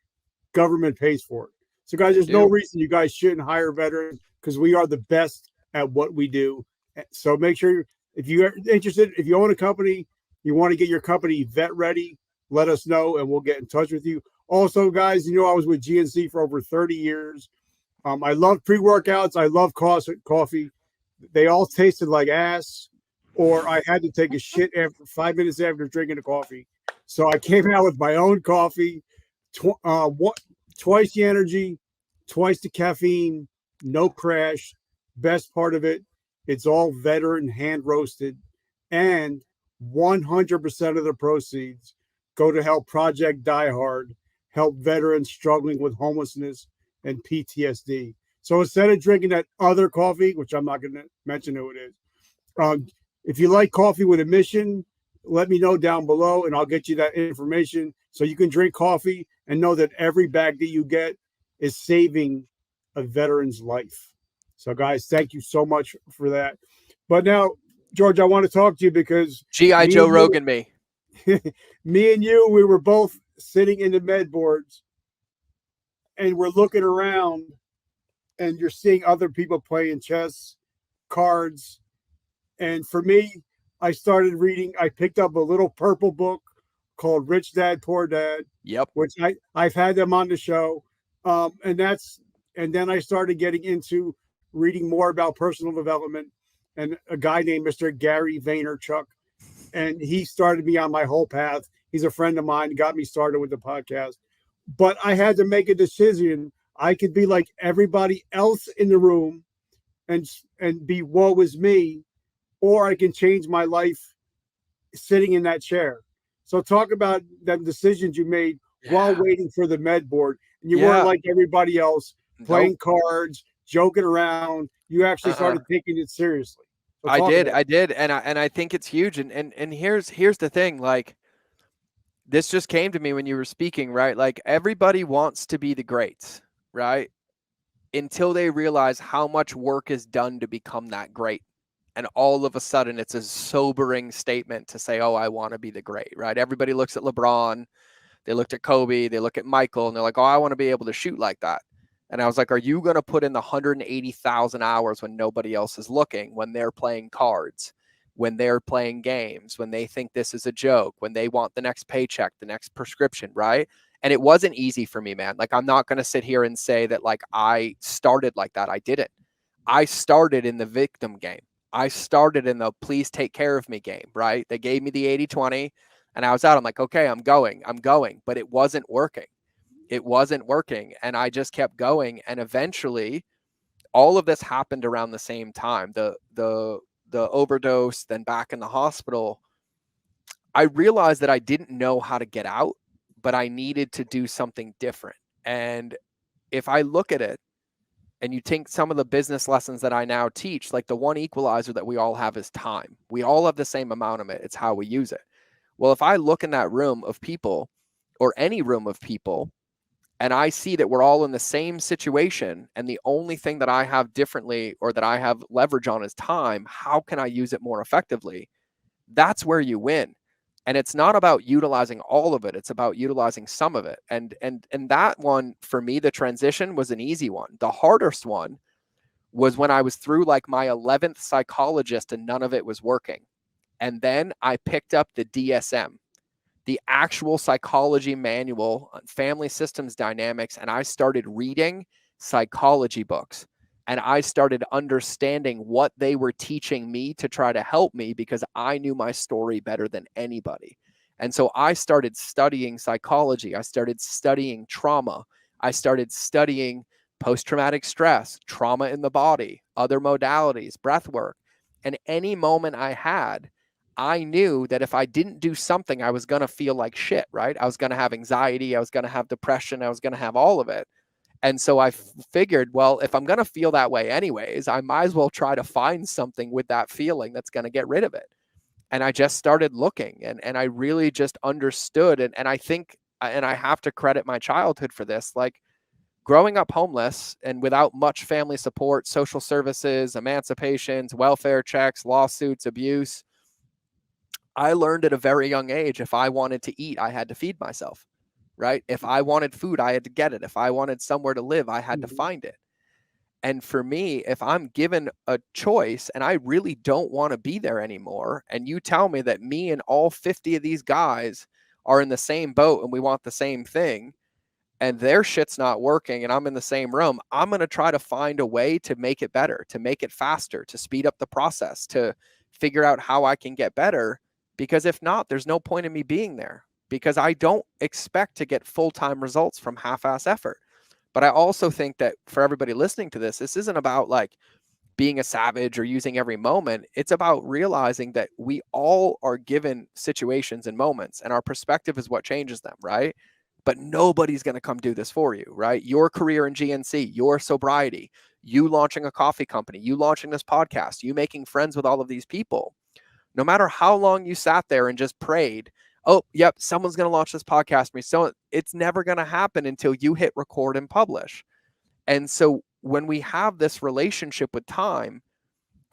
Speaker 2: government pays for it. So, guys, there's no reason you guys shouldn't hire veterans because we are the best at what we do. So make sure if you're interested, if you own a company, you want to get your company vet ready, let us know and we'll get in touch with you. Also, guys, I was with GNC for over 30 years. I love pre-workouts. I love coffee. They all tasted like ass, or I had to take a shit after 5 minutes after drinking the coffee. So I came out with my own coffee, twice the energy, twice the caffeine, no crash. Best part of it, it's all veteran hand roasted, and 100% of the proceeds go to help Project Die Hard, help veterans struggling with homelessness and PTSD. So instead of drinking that other coffee, which I'm not going to mention who it is, if you like coffee with a mission, let me know down below and I'll get you that information so you can drink coffee and know that every bag that you get is saving a veteran's life. So, guys, thank you so much for that. But now, George, I want to talk to you because
Speaker 1: G.I. Joe Rogan me.
Speaker 2: Me and you, we were both sitting in the med boards and we're looking around and you're seeing other people playing chess, cards. And for me, I started reading, I picked up a little purple book called Rich Dad, Poor Dad.
Speaker 1: Yep.
Speaker 2: Which I've had them on the show. And then I started getting into reading more about personal development and a guy named Mr. Gary Vaynerchuk. And he started me on my whole path. He's a friend of mine, got me started with the podcast. But I had to make a decision. I could be like everybody else in the room and be woe is me, or I can change my life sitting in that chair. So talk about the decisions you made while waiting for the med board. And you weren't like everybody else playing cards, joking around. You actually started taking it seriously. So
Speaker 1: I did. And I think it's huge. And here's the thing, like, this just came to me when you were speaking, right? Like, everybody wants to be the greats, right? Until they realize how much work is done to become that great. And all of a sudden, it's a sobering statement to say, oh, I want to be the great, right? Everybody looks at LeBron. They looked at Kobe. They look at Michael, and they're like, oh, I want to be able to shoot like that. And I was like, are you going to put in the 180,000 hours when nobody else is looking, when they're playing cards, when they're playing games, when they think this is a joke, when they want the next paycheck, the next prescription, right? And it wasn't easy for me, man. Like, I'm not going to sit here and say that, like, I started like that. I didn't. I started in the victim game. I started in the please take care of me game, right? They gave me the 80-20 and I was out. I'm like, okay, I'm going, but it wasn't working. It wasn't working. And I just kept going. And eventually all of this happened around the same time. The overdose, then back in the hospital. I realized that I didn't know how to get out, but I needed to do something different. And if I look at it, and you take some of the business lessons that I now teach, like, the one equalizer that we all have is time. We all have the same amount of it. It's how we use it. Well, if I look in that room of people, or any room of people, and I see that we're all in the same situation, and the only thing that I have differently or that I have leverage on is time, how can I use it more effectively? That's where you win. And it's not about utilizing all of it. It's about utilizing some of it. And that one, for me, the transition was an easy one. The hardest one was when I was through like my 11th psychologist and none of it was working. And then I picked up the DSM, the actual psychology manual on family systems dynamics. And I started reading psychology books. And I started understanding what they were teaching me to try to help me, because I knew my story better than anybody. And so I started studying psychology. I started studying trauma. I started studying post-traumatic stress, trauma in the body, other modalities, breath work. And any moment I had, I knew that if I didn't do something, I was going to feel like shit, right? I was going to have anxiety. I was going to have depression. I was going to have all of it. And so I figured, well, if I'm going to feel that way anyways, I might as well try to find something with that feeling that's going to get rid of it. And I just started looking, and I really just understood. And I think, and I have to credit my childhood for this, like growing up homeless and without much family support, social services, emancipations, welfare checks, lawsuits, abuse. I learned at a very young age, if I wanted to eat, I had to feed myself, right? If I wanted food, I had to get it. If I wanted somewhere to live, I had to find it. And for me, if I'm given a choice and I really don't want to be there anymore, and you tell me that me and all 50 of these guys are in the same boat and we want the same thing, and their shit's not working and I'm in the same room, I'm going to try to find a way to make it better, to make it faster, to speed up the process, to figure out how I can get better. Because if not, there's no point in me being there, because I don't expect to get full-time results from half-ass effort. But I also think that for everybody listening to this isn't about like being a savage or using every moment. It's about realizing that we all are given situations and moments, and our perspective is what changes them, right? But nobody's going to come do this for you, right? Your career in GNC, your sobriety, you launching a coffee company, you launching this podcast, you making friends with all of these people. No matter how long you sat there and just prayed, oh, yep, someone's going to launch this podcast for me. So it's never going to happen until you hit record and publish. And so when we have this relationship with time,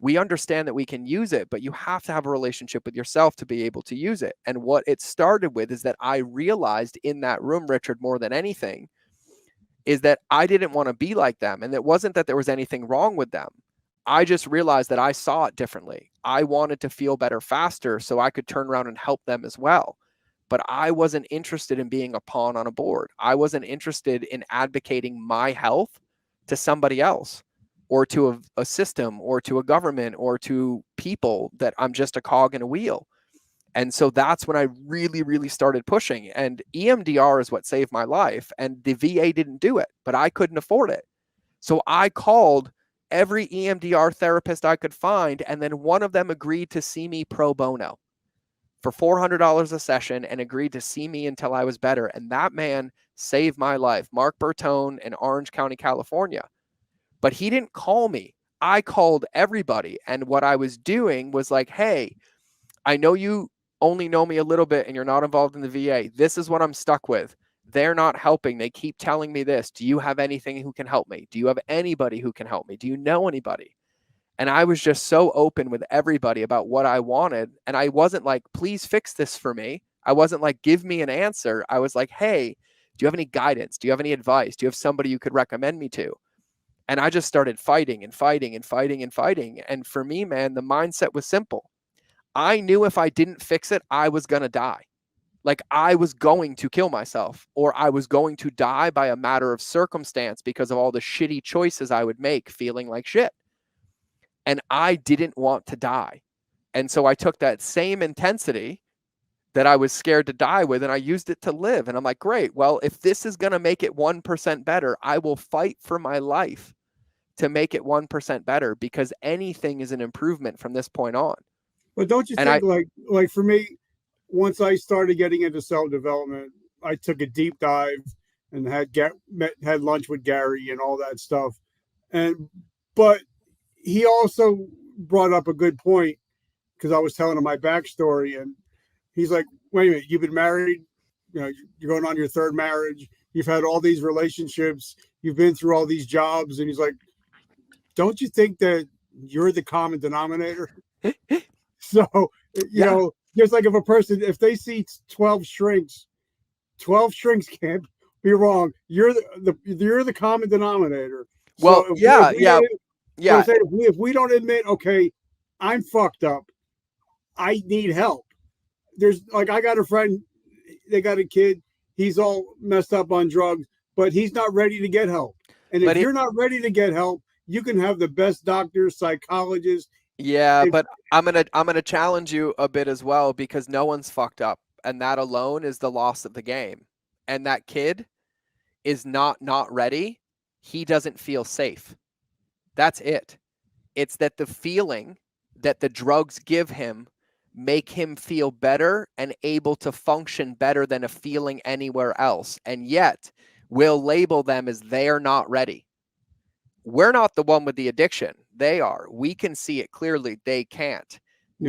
Speaker 1: we understand that we can use it, but you have to have a relationship with yourself to be able to use it. And what it started with is that I realized in that room, Richard, more than anything, is that I didn't want to be like them. And it wasn't that there was anything wrong with them. I just realized that I saw it differently. I wanted to feel better faster so I could turn around and help them as well. But I wasn't interested in being a pawn on a board. I wasn't interested in advocating my health to somebody else, or to a system, or to a government, or to people that I'm just a cog in a wheel. And so that's when I really, really started pushing. And EMDR is what saved my life. And the VA didn't do it, but I couldn't afford it. So I called every EMDR therapist I could find, and then one of them agreed to see me pro bono for $400 a session and agreed to see me until I was better. And that man saved my life, Mark Bertone in Orange County, California. But he didn't call me. I called everybody. And what I was doing was like, hey, I know you only know me a little bit and you're not involved in the VA. This is what I'm stuck with. They're not helping. They keep telling me this. Do you have anything who can help me? Do you have anybody who can help me? Do you know anybody? And I was just so open with everybody about what I wanted. And I wasn't like, please fix this for me. I wasn't like, give me an answer. I was like, hey, do you have any guidance? Do you have any advice? Do you have somebody you could recommend me to? And I just started fighting and fighting and fighting and fighting. And for me, man, the mindset was simple. I knew if I didn't fix it, I was going to die. Like I was going to kill myself, or I was going to die by a matter of circumstance because of all the shitty choices I would make feeling like shit. And I didn't want to die. And so I took that same intensity that I was scared to die with, and I used it to live. And I'm like, great, well, if this is going to make it 1% better, I will fight for my life to make it 1% better, because anything is an improvement from this point on.
Speaker 2: But don't you
Speaker 1: And
Speaker 2: think, like for me, once I started getting into self-development, I took a deep dive and had lunch with Gary and all that stuff. But he also brought up a good point, because I was telling him my backstory, and he's like, wait a minute, you've been married, you're going on your third marriage, you've had all these relationships, you've been through all these jobs. And he's like, don't you think that you're the common denominator? So, just like if they see 12 shrinks can't be wrong. You're the common denominator.
Speaker 1: Well,
Speaker 2: so if we don't admit, okay, I'm fucked up, I need help. There's like, I got a friend, they got a kid, he's all messed up on drugs, but he's not ready to get help. And if you're not ready to get help, you can have the best doctors, psychologists.
Speaker 1: Yeah, but I'm gonna challenge you a bit as well, because no one's fucked up, and that alone is the loss of the game. And that kid is not ready. He doesn't feel safe. That's it. It's that the feeling that the drugs give him make him feel better and able to function better than a feeling anywhere else. And yet we'll label them as they're not ready. We're not the one with the addiction. They are. We can see it clearly. They can't.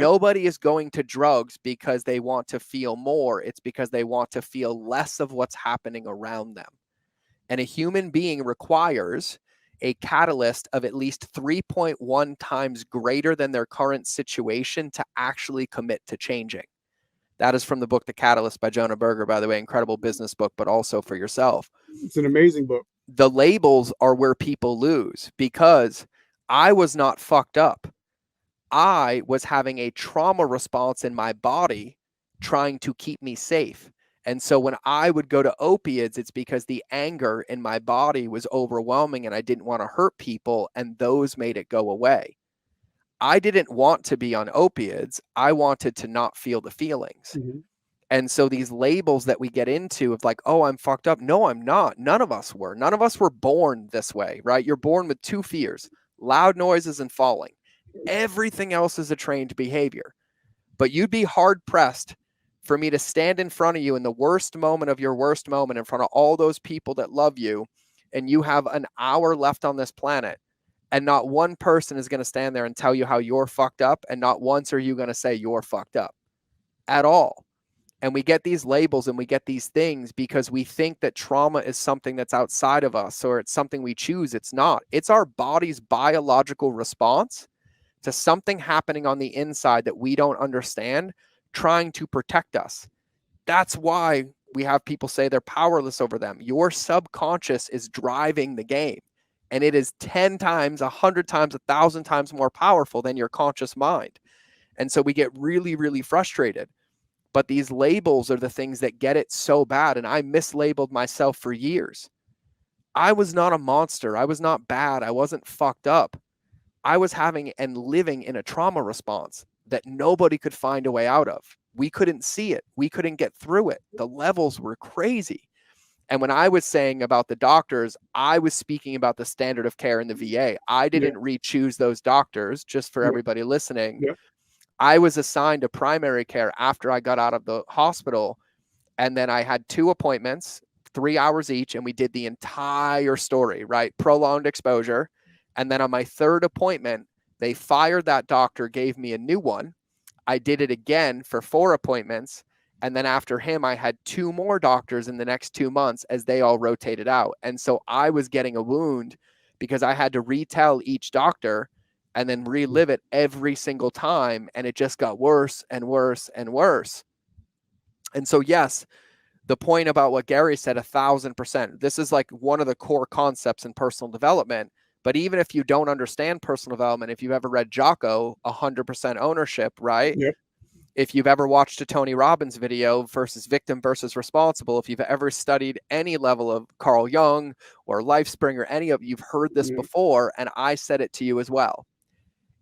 Speaker 1: Nobody is going to drugs because they want to feel more. It's because they want to feel less of what's happening around them. And a human being requires a catalyst of at least 3.1 times greater than their current situation to actually commit to changing. That is from the book The Catalyst by Jonah Berger, by the way, incredible business book, but also for yourself.
Speaker 2: It's an amazing book.
Speaker 1: The labels are where people lose because I was not fucked up. I was having a trauma response in my body trying to keep me safe. And so when I would go to opiates, it's because the anger in my body was overwhelming and I didn't want to hurt people, and those made it go away. I didn't want to be on opiates. I wanted to not feel the feelings.
Speaker 2: Mm-hmm.
Speaker 1: And so these labels that we get into of like, oh, I'm fucked up. No, I'm not. None of us were. None of us were born this way, right? You're born with two fears, loud noises and falling. Everything else is a trained behavior. But you'd be hard pressed for me to stand in front of you in the worst moment of your worst moment in front of all those people that love you, and you have an hour left on this planet, and not one person is going to stand there and tell you how you're fucked up, and not once are you going to say you're fucked up at all. And we get these labels and we get these things because we think that trauma is something that's outside of us or it's something we choose. It's not. It's our body's biological response to something happening on the inside that we don't understand, trying to protect us. That's why we have people say they're powerless over them. Your subconscious is driving the game, and it is 10 times, 100 times, 1,000 times more powerful than your conscious mind. And so we get really, really frustrated. But these labels are the things that get it so bad. And I mislabeled myself for years. I was not a monster. I was not bad. I wasn't fucked up. I was having and living in a trauma response that nobody could find a way out of. We couldn't see it. We couldn't get through it. The levels were crazy. And when I was saying about the doctors, I was speaking about the standard of care in the VA. I didn't re-choose those doctors, just for everybody listening. I was assigned a primary care after I got out of the hospital. And then I had 2 appointments, 3 hours each, and we did the entire story, right? Prolonged exposure. And then on my 3rd appointment, they fired that doctor, gave me a new one. I did it again for 4 appointments. And then after him, I had 2 more doctors in the next 2 months as they all rotated out. And so I was getting a wound because I had to retell each doctor and then relive it every single time. And it just got worse and worse and worse. And so, yes, the point about what Gary said, 1,000%, this is like one of the core concepts in personal development. But even if you don't understand personal development, if you've ever read Jocko, 100% ownership, right?
Speaker 2: Yep.
Speaker 1: If you've ever watched a Tony Robbins video versus victim versus responsible, if you've ever studied any level of Carl Jung or LifeSpring or any of, you've heard this before, and I said it to you as well.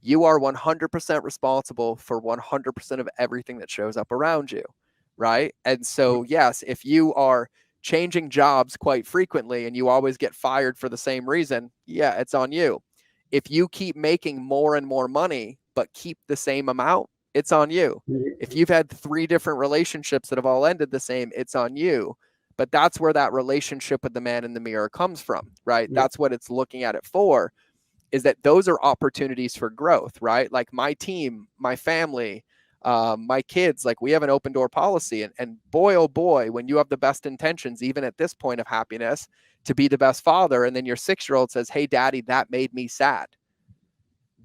Speaker 1: You are 100% responsible for 100% of everything that shows up around you, right? And so, yes, if you are changing jobs quite frequently and you always get fired for the same reason, yeah, it's on you. If you keep making more and more money, but keep the same amount, it's on you. If you've had 3 different relationships that have all ended the same, it's on you. But that's where that relationship with the man in the mirror comes from, right? That's what it's looking at it for, is that those are opportunities for growth, right? Like my team, my family, my kids, like we have an open door policy, and boy, oh boy, when you have the best intentions, even at this point of happiness, to be the best father, and then your 6-year-old says, hey, daddy, that made me sad.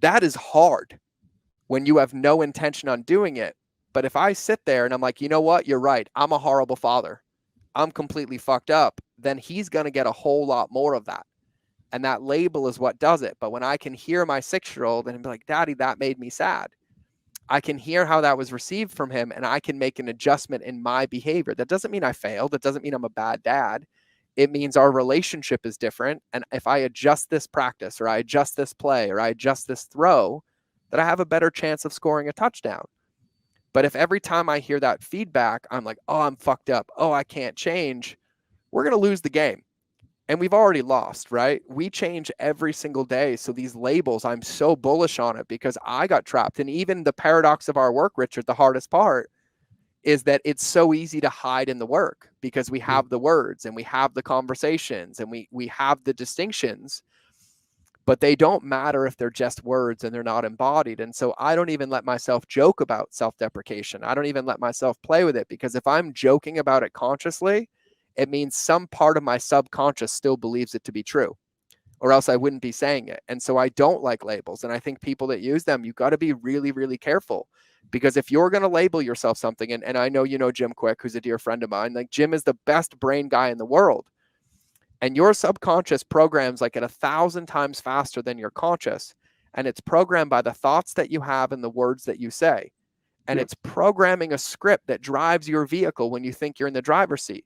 Speaker 1: That is hard when you have no intention on doing it. But if I sit there and I'm like, you know what, you're right, I'm a horrible father, I'm completely fucked up, then he's going to get a whole lot more of that. And that label is what does it. But when I can hear my 6-year-old and be like, daddy, that made me sad, I can hear how that was received from him, and I can make an adjustment in my behavior. That doesn't mean I failed. That doesn't mean I'm a bad dad. It means our relationship is different. And if I adjust this practice, or I adjust this play, or I adjust this throw, that I have a better chance of scoring a touchdown. But if every time I hear that feedback, I'm like, oh, I'm fucked up, oh, I can't change, we're going to lose the game. And we've already lost, right? We change every single day. So these labels, I'm so bullish on it because I got trapped. And even the paradox of our work, Richard, the hardest part is that it's so easy to hide in the work because we have the words and we have the conversations and we have the distinctions. but they don't matter if they're just words and they're not embodied. And so I don't even let myself joke about self-deprecation. I don't even let myself play with it, because if I'm joking about it consciously, it means some part of my subconscious still believes it to be true, or else I wouldn't be saying it. And so I don't like labels. And I think people that use them, you've got to be really, really careful, because if you're going to label yourself something, and I know you know Jim Quick, who's a dear friend of mine, like Jim is the best brain guy in the world. And your subconscious programs like at 1,000 times faster than your conscious. And it's programmed by the thoughts that you have and the words that you say. And it's programming a script that drives your vehicle when you think you're in the driver's seat.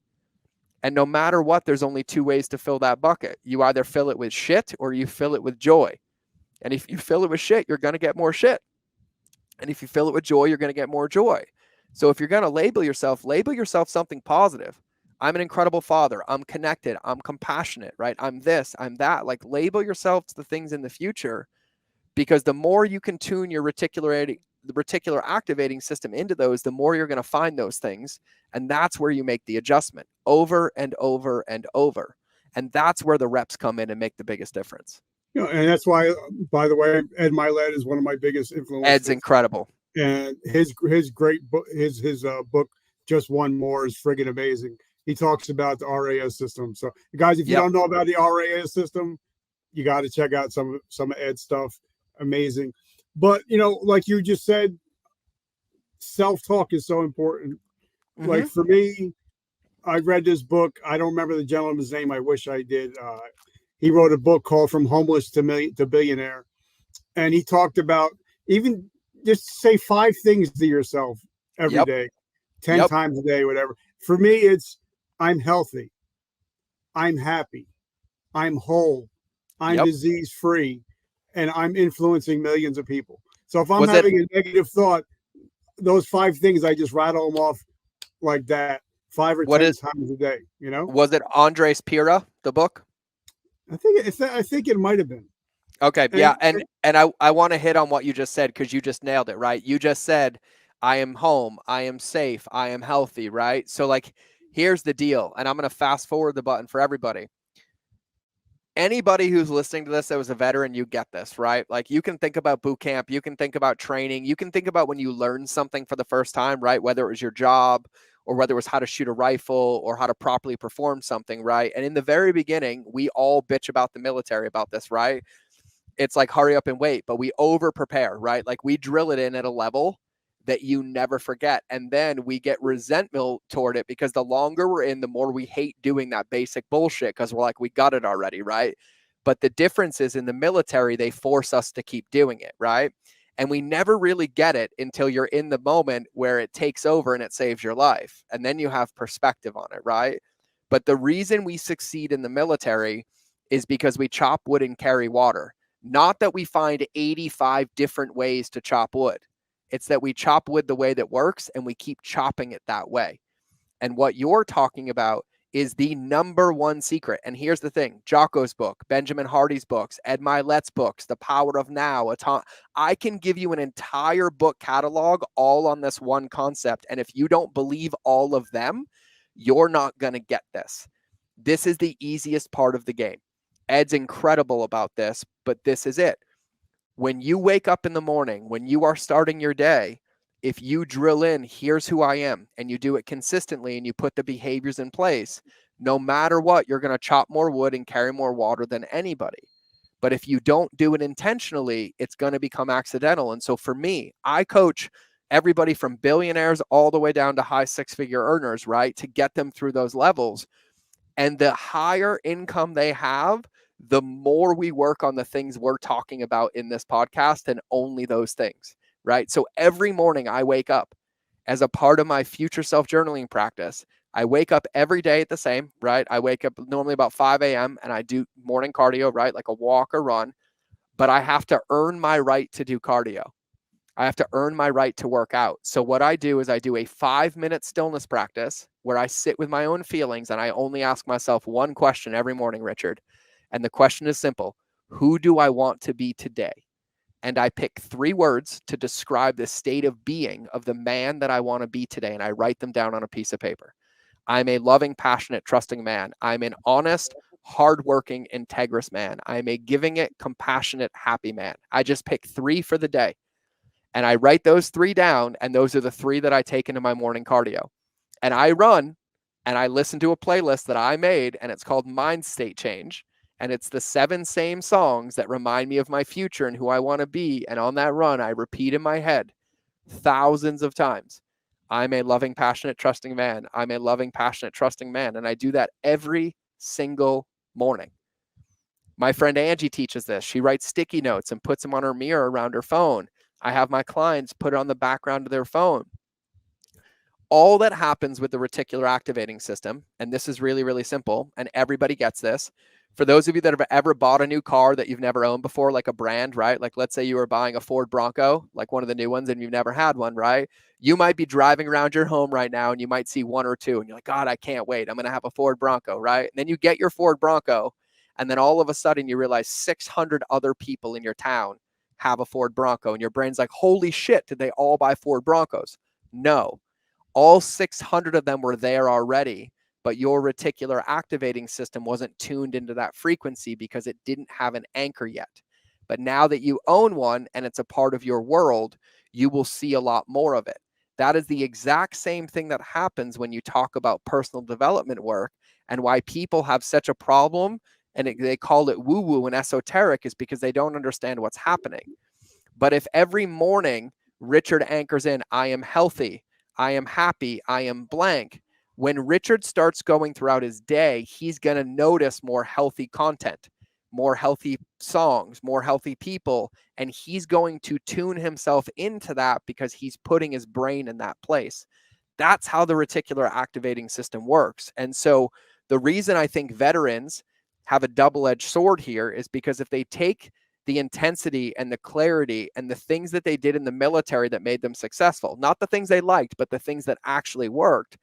Speaker 1: And no matter what, there's only two ways to fill that bucket. You either fill it with shit or you fill it with joy. And if you fill it with shit, you're going to get more shit. And if you fill it with joy, you're going to get more joy. So if you're going to label yourself something positive. I'm an incredible father. I'm connected. I'm compassionate, right? I'm this, I'm that. Like, label yourself to the things in the future, because the more you can tune your reticular activating system into those, the more you're going to find those things. And that's where you make the adjustment over and over and over. And that's where the reps come in and make the biggest difference.
Speaker 2: And that's why, by the way, Ed Milet is one of my biggest influences.
Speaker 1: Ed's incredible.
Speaker 2: And his great book, his book, Just One More, is friggin' amazing. He talks about the RAS system. So, guys, if you don't know about the RAS system, you got to check out some of Ed's stuff. Amazing. But, like you just said, self-talk is so important. Mm-hmm. Like, for me, I read this book. I don't remember the gentleman's name. I wish I did. He wrote a book called From Homeless to Billionaire. And he talked about even just say 5 things to yourself every day, 10 times a day, whatever. For me, it's I'm healthy, I'm happy, I'm whole, I'm disease-free, and I'm influencing millions of people. So if I'm having a negative thought, those 5 things, I just rattle them off like that 5 or 10 times a day,
Speaker 1: Was it Andres Pira, the book?
Speaker 2: I think it might have been.
Speaker 1: Okay. Yeah. And I want to hit on what you just said, because you just nailed it, right? You just said, I am home, I am safe, I am healthy, right? So, like, here's the deal. And I'm going to fast forward the button for everybody. Anybody who's listening to this that was a veteran, you get this, right? Like, you can think about boot camp, you can think about training, you can think about when you learned something for the first time, right? Whether it was your job, or whether it was how to shoot a rifle, or how to properly perform something, right? And in the very beginning, we all bitch about the military about this, right? It's like, hurry up and wait, but we over prepare, right? Like, we drill it in at a level that you never forget. And then we get resentment toward it, because the longer we're in, the more we hate doing that basic bullshit, because we're like, we got it already, right? But the difference is, in the military, they force us to keep doing it, right? And we never really get it until you're in the moment where it takes over and it saves your life. And then you have perspective on it, right? But the reason we succeed in the military is because we chop wood and carry water. Not that we find 85 different ways to chop wood. It's that we chop wood the way that works, and we keep chopping it that way. And what you're talking about is the number one secret. And here's the thing: Jocko's book, Benjamin Hardy's books, Ed Milet's books, The Power of Now. I can give you an entire book catalog all on this one concept. And if you don't believe all of them, you're not going to get this. This is the easiest part of the game. Ed's incredible about this, but this is it. When you wake up in the morning, when you are starting your day, if you drill in, here's who I am, and you do it consistently, and you put the behaviors in place, no matter what, you're going to chop more wood and carry more water than anybody. But if you don't do it intentionally, it's going to become accidental. And so for me, I coach everybody from billionaires all the way down to high 6-figure earners, right? To get them through those levels. And the higher income they have, the more we work on the things we're talking about in this podcast, and only those things, right? So every morning I wake up, as a part of my future self-journaling practice, I wake up every day at the same, right? I wake up normally about 5 a.m. and I do morning cardio, right? Like a walk or run, but I have to earn my right to do cardio. I have to earn my right to work out. So what I do is I do a 5-minute stillness practice where I sit with my own feelings, and I only ask myself one question every morning, Richard. And the question is simple: who do I want to be today? And I pick 3 words to describe the state of being of the man that I want to be today. And I write them down on a piece of paper. I'm a loving, passionate, trusting man. I'm an honest, hardworking, integrous man. I am a giving it, compassionate, happy man. I just pick 3 for the day. And I write those 3 down, and those are the 3 that I take into my morning cardio. And I run, and I listen to a playlist that I made, and it's called Mind State Change. And it's the 7 same songs that remind me of my future and who I want to be. And on that run, I repeat in my head thousands of times, I'm a loving, passionate, trusting man. I'm a loving, passionate, trusting man. And I do that every single morning. My friend Angie teaches this. She writes sticky notes and puts them on her mirror around her phone. I have my clients put it on the background of their phone. All that happens with the reticular activating system, and this is really, really simple, and everybody gets this. For those of you that have ever bought a new car that you've never owned before, like a brand, right? Like let's say you were buying a Ford Bronco, like one of the new ones, and you've never had one, right? You might be driving around your home right now and you might see 1 or 2 and you're like, God, I can't wait. I'm going to have a Ford Bronco, right? And then you get your Ford Bronco, and then all of a sudden you realize 600 other people in your town have a Ford Bronco, and your brain's like, holy shit, did they all buy Ford Broncos? No. All 600 of them were there already, but your reticular activating system wasn't tuned into that frequency because it didn't have an anchor yet. But now that you own one and it's a part of your world, you will see a lot more of it. That is the exact same thing that happens when you talk about personal development work, and why people have such a problem, and they call it woo-woo and esoteric, is because they don't understand what's happening. But if every morning Richard anchors in, I am healthy, I am happy, I am blank. When Richard starts going throughout his day, he's going to notice more healthy content, more healthy songs, more healthy people, and he's going to tune himself into that because he's putting his brain in that place. That's how the reticular activating system works. And so the reason I think veterans have a double-edged sword here is because if they take the intensity and the clarity and the things that they did in the military that made them successful, not the things they liked, but the things that actually worked,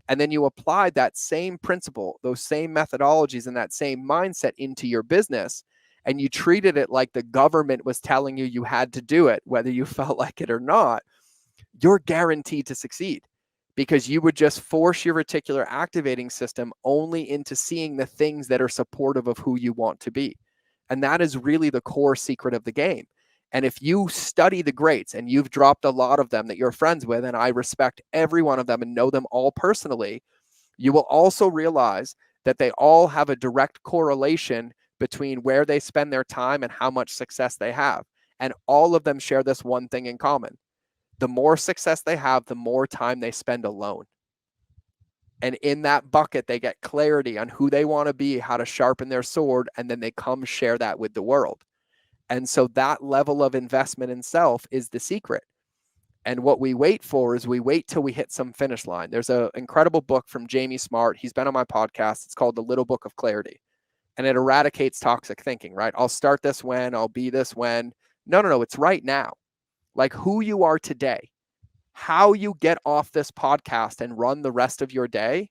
Speaker 1: and then you applied that same principle, those same methodologies, and that same mindset into your business, and you treated it like the government was telling you you had to do it, whether you felt like it or not, you're guaranteed to succeed, because you would just force your reticular activating system only into seeing the things that are supportive of who you want to be. And that is really the core secret of the game. And if you study the greats, and you've dropped a lot of them that you're friends with, and I respect every one of them and know them all personally, you will also realize that they all have a direct correlation between where they spend their time and how much success they have. And all of them share this one thing in common. The more success they have, the more time they spend alone. And in that bucket, they get clarity on who they want to be, how to sharpen their sword, and then they come share that with the world. And so that level of investment in self is the secret. And what we wait for is we wait till we hit some finish line. There's an incredible book from Jamie Smart. He's been on my podcast. It's called The Little Book of Clarity. And it eradicates toxic thinking, right? I'll start this when, I'll be this when. No. It's right now. Like who you are today. How you get off this podcast and run the rest of your day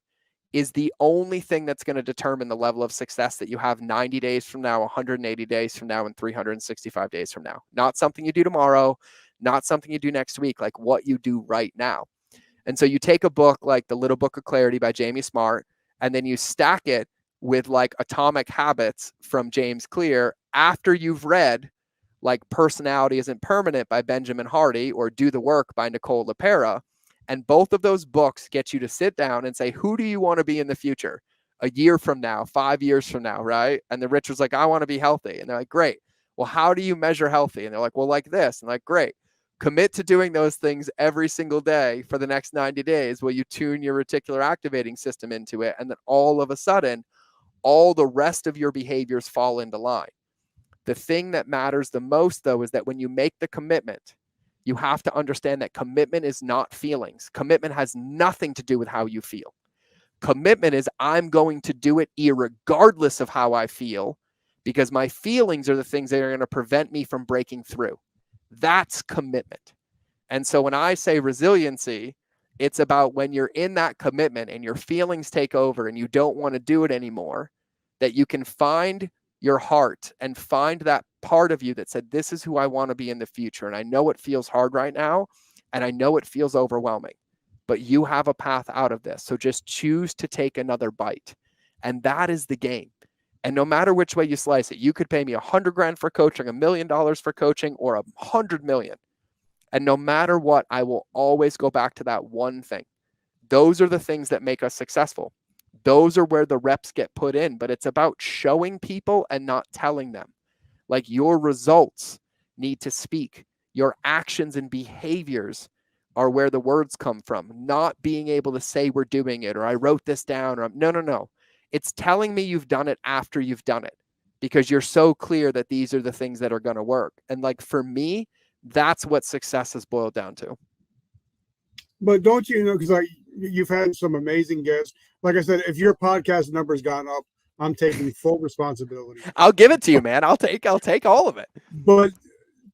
Speaker 1: is the only thing that's going to determine the level of success that you have 90 days from now, 180 days from now, and 365 days from now. Not something you do tomorrow, not something you do next week, like what you do right now. And so you take a book like The Little Book of Clarity by Jamie Smart, and then you stack it with like Atomic Habits from James Clear after you've read like Personality Isn't Permanent by Benjamin Hardy or Do the Work by Nicole LePera. And both of those books get you to sit down and say, who do you want to be in the future? A year from now, 5 years from now, right? And the Richard's like, I want to be healthy. And they're like, great. Well, how do you measure healthy? And they're like, well, like this. And like, great. Commit to doing those things every single day for the next 90 days while you tune your reticular activating system into it. And then all of a sudden, all the rest of your behaviors fall into line. The thing that matters the most, though, is that when you make the commitment, you have to understand that commitment is not feelings. Commitment has nothing to do with how you feel. Commitment is I'm going to do it irregardless of how I feel, because my feelings are the things that are going to prevent me from breaking through. That's commitment. And so when I say resiliency, it's about when you're in that commitment and your feelings take over and you don't want to do it anymore, that you can find your heart and find that part of you that said, this is who I want to be in the future. And I know it feels hard right now, and I know it feels overwhelming, but you have a path out of this. So just choose to take another bite. And that is the game. And no matter which way you slice it, you could pay me $100,000 for coaching, $1 million for coaching, or 100 million. And no matter what, I will always go back to that one thing. Those are the things that make us successful. Those are where the reps get put in, but it's about showing people and not telling them. Like, your results need to speak. Your actions and behaviors are where the words come from, not being able to say we're doing it, or I wrote this down, or no. It's telling me you've done it after you've done it, because you're so clear that these are the things that are going to work. And like, for me, that's what success has boiled down to.
Speaker 2: But don't you know, because like you've had some amazing guests. Like I said, if your podcast number's gone up, I'm taking full responsibility.
Speaker 1: I'll give it to you, man. I'll take all of it.
Speaker 2: But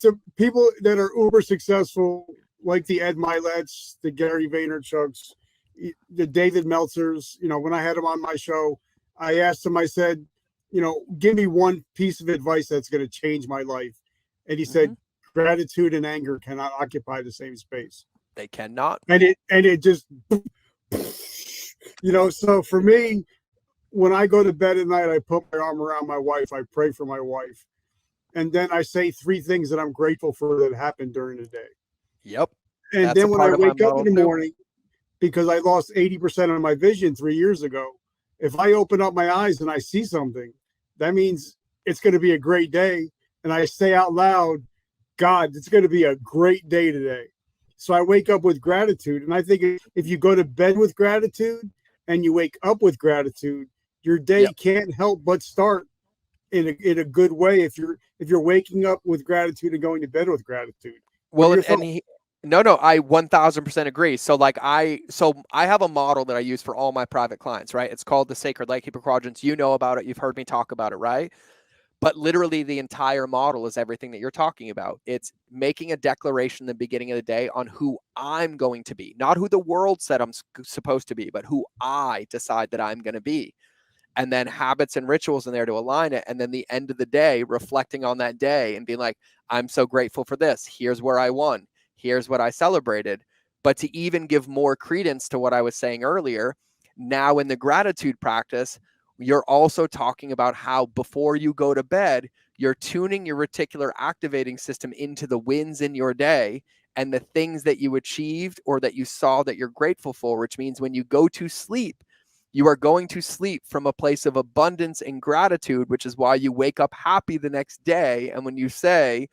Speaker 2: to people that are uber successful, like the Ed Milet's, the Gary Vaynerchuk's, the David Meltzers, when I had him on my show, I asked him, I said, give me one piece of advice that's going to change my life. And he said, gratitude and anger cannot occupy the same space.
Speaker 1: They cannot.
Speaker 2: And it just, so for me, when I go to bed at night, I put my arm around my wife. I pray for my wife. And then I say 3 things that I'm grateful for that happened during the day.
Speaker 1: Yep.
Speaker 2: And
Speaker 1: That's
Speaker 2: then when I wake up in the
Speaker 1: too.
Speaker 2: morning, because I lost 80% of my vision 3 years ago, if I open up my eyes and I see something, that means it's going to be a great day. And I say out loud, God, it's going to be a great day today. So I wake up with gratitude. And I think if you go to bed with gratitude and you wake up with gratitude, your day can't help but start in a good way if you're waking up with gratitude and going to bed with gratitude.
Speaker 1: Well, I 1000% agree. So I have a model that I use for all my private clients, right? It's called the Sacred Lightkeeping Quadrants. You know about it. You've heard me talk about it, right? But literally the entire model is everything that you're talking about. It's making a declaration in the beginning of the day on who I'm going to be, not who the world said I'm supposed to be, but who I decide that I'm going to be. And then habits and rituals in there to align it. And then the end of the day, reflecting on that day and being like, I'm so grateful for this. Here's where I won. Here's what I celebrated. But to even give more credence to what I was saying earlier, now in the gratitude practice, you're also talking about how before you go to bed, you're tuning your reticular activating system into the wins in your day and the things that you achieved or that you saw that you're grateful for, which means when you go to sleep, you are going to sleep from a place of abundance and gratitude, which is why you wake up happy the next day. And when you say,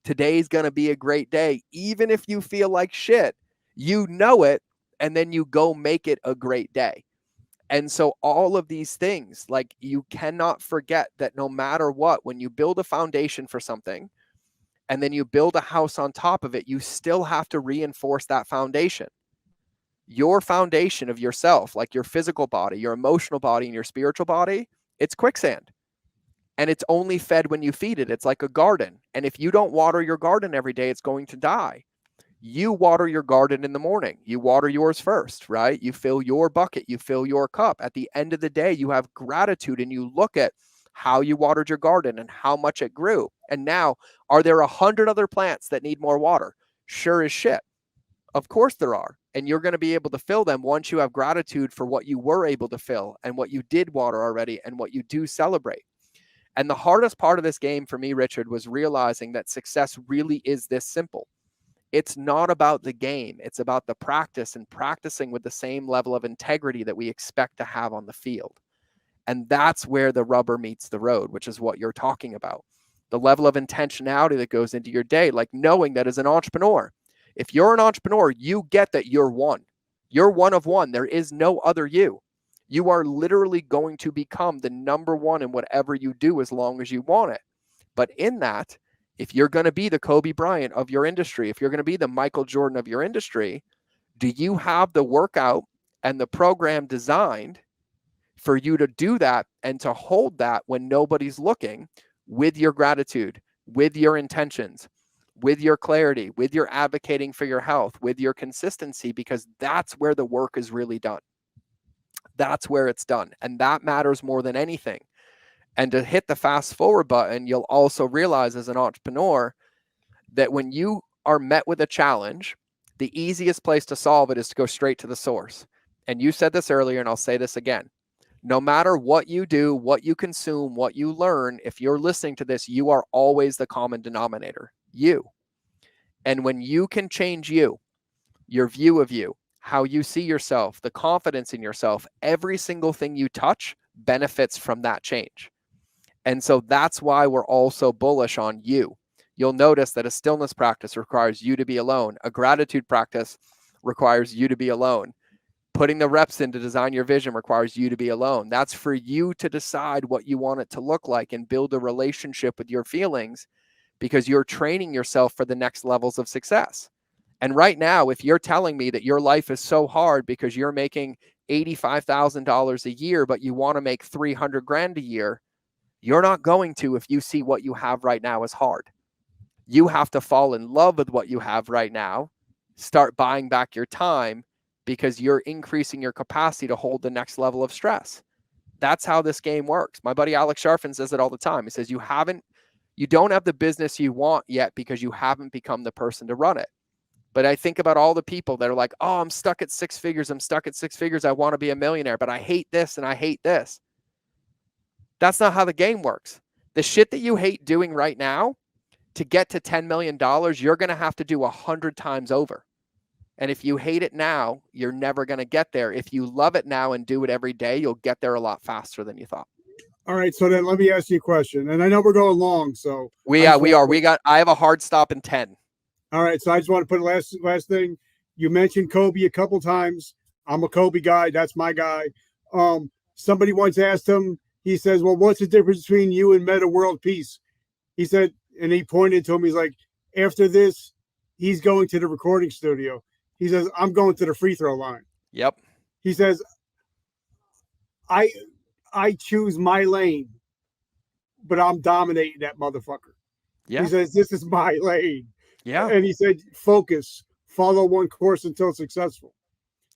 Speaker 1: today's going to be a great day, even if you feel like shit, you know it, and then you go make it a great day. And so all of these things, like, you cannot forget that no matter what, when you build a foundation for something and then you build a house on top of it, you still have to reinforce that foundation. Your foundation of yourself, like your physical body, your emotional body, and your spiritual body, it's quicksand. And it's only fed when you feed it. It's like a garden. And if you don't water your garden every day, it's going to die. You water your garden in the morning. You water yours first, right? You fill your bucket, you fill your cup. At the end of the day, you have gratitude and you look at how you watered your garden and how much it grew. And now, are there 100 other plants that need more water? Sure as shit. Of course there are. And you're going to be able to fill them once you have gratitude for what you were able to fill and what you did water already and what you do celebrate. And the hardest part of this game for me, Richard, was realizing that success really is this simple. It's not about the game. It's about the practice and practicing with the same level of integrity that we expect to have on the field. And that's where the rubber meets the road, which is what you're talking about. The level of intentionality that goes into your day, like knowing that as an entrepreneur, if you're an entrepreneur, you get that you're one. You're one of one. There is no other you. You are literally going to become the number one in whatever you do as long as you want it. But in that, if you're going to be the Kobe Bryant of your industry, if you're going to be the Michael Jordan of your industry, do you have the workout and the program designed for you to do that and to hold that when nobody's looking, with your gratitude, with your intentions, with your clarity, with your advocating for your health, with your consistency? Because that's where the work is really done. That's where it's done. And that matters more than anything. And to hit the fast forward button, you'll also realize as an entrepreneur that when you are met with a challenge, the easiest place to solve it is to go straight to the source. And you said this earlier, and I'll say this again. No matter what you do, what you consume, what you learn, if you're listening to this, you are always the common denominator, you. And when you can change you, your view of you, how you see yourself, the confidence in yourself, every single thing you touch benefits from that change. And so that's why we're all so bullish on you. You'll notice that a stillness practice requires you to be alone. A gratitude practice requires you to be alone. Putting the reps in to design your vision requires you to be alone. That's for you to decide what you want it to look like and build a relationship with your feelings, because you're training yourself for the next levels of success. And right now, if you're telling me that your life is so hard because you're making $85,000 a year, but you want to make 300 grand a year, you're not going to if you see what you have right now as hard. You have to fall in love with what you have right now, start buying back your time, because you're increasing your capacity to hold the next level of stress. That's how this game works. My buddy Alex Sharfin says it all the time. He says, you don't have the business you want yet because you haven't become the person to run it. But I think about all the people that are like, oh, I'm stuck at six figures. I want to be a millionaire, but I hate this and I hate this. That's not how the game works. The shit that you hate doing right now, to get to $10 million, you're going to have to do 100 times over. And if you hate it now, you're never going to get there. If you love it now and do it every day, you'll get there a lot faster than you thought.
Speaker 2: All right. So then let me ask you a question. And I know we're going long, so
Speaker 1: we are. I have a hard stop in 10.
Speaker 2: All right. So I just want to put last thing. You mentioned Kobe a couple times. I'm a Kobe guy. That's my guy. Somebody once asked him, he says, well, what's the difference between you and Meta World Peace? He said, and he pointed to him, he's like, after this, he's going to the recording studio. He says, I'm going to the free throw line.
Speaker 1: Yep.
Speaker 2: He says, I choose my lane, but I'm dominating that motherfucker. Yeah. He says, this is my lane.
Speaker 1: Yeah.
Speaker 2: And he said, focus, follow one course until successful.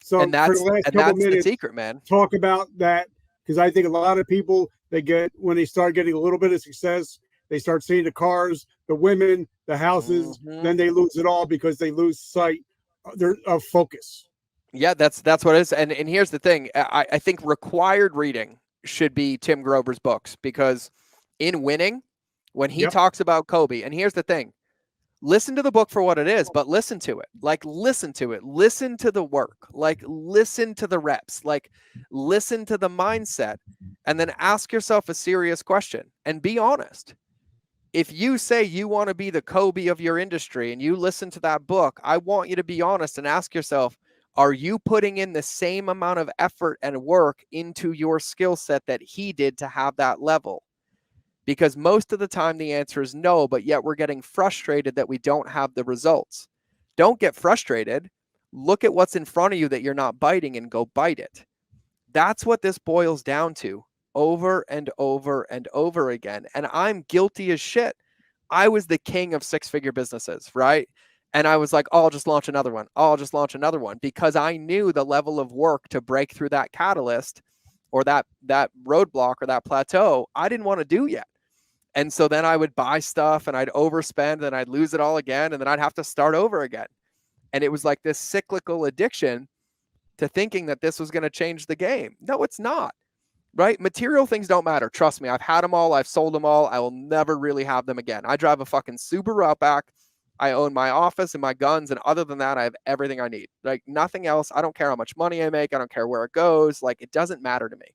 Speaker 2: So
Speaker 1: and that's,
Speaker 2: for the last
Speaker 1: and
Speaker 2: couple
Speaker 1: that's
Speaker 2: minutes,
Speaker 1: the secret, man.
Speaker 2: Talk about that, because I think a lot of people, when they start getting a little bit of success, they start seeing the cars, the women, the houses, then they lose it all because they lose sight of focus.
Speaker 1: Yeah, that's what it is. And here's the thing. I think required reading should be Tim Grover's books, because in Winning, when he talks about Kobe, and here's the thing, listen to the book for what it is, but listen to it. Like, listen to it. Listen to the work. Like, listen to the reps. Like, listen to the mindset. And then ask yourself a serious question and be honest. If you say you want to be the Kobe of your industry and you listen to that book, I want you to be honest and ask yourself, are you putting in the same amount of effort and work into your skill set that he did to have that level? Because most of the time the answer is no, but yet we're getting frustrated that we don't have the results. Don't get frustrated. Look at what's in front of you that you're not biting and go bite it. That's what this boils down to over and over and over again. And I'm guilty as shit. I was the king of six-figure businesses, right? And I was like, oh, I'll just launch another one. Oh, I'll just launch another one, because I knew the level of work to break through that catalyst or that roadblock or that plateau I didn't want to do yet. And so then I would buy stuff and I'd overspend and I'd lose it all again. And then I'd have to start over again. And it was like this cyclical addiction to thinking that this was going to change the game. No, it's not, right? Material things don't matter. Trust me. I've had them all. I've sold them all. I will never really have them again. I drive a fucking Subaru Outback. I own my office and my guns. And other than that, I have everything I need. Like, nothing else. I don't care how much money I make. I don't care where it goes. Like, it doesn't matter to me.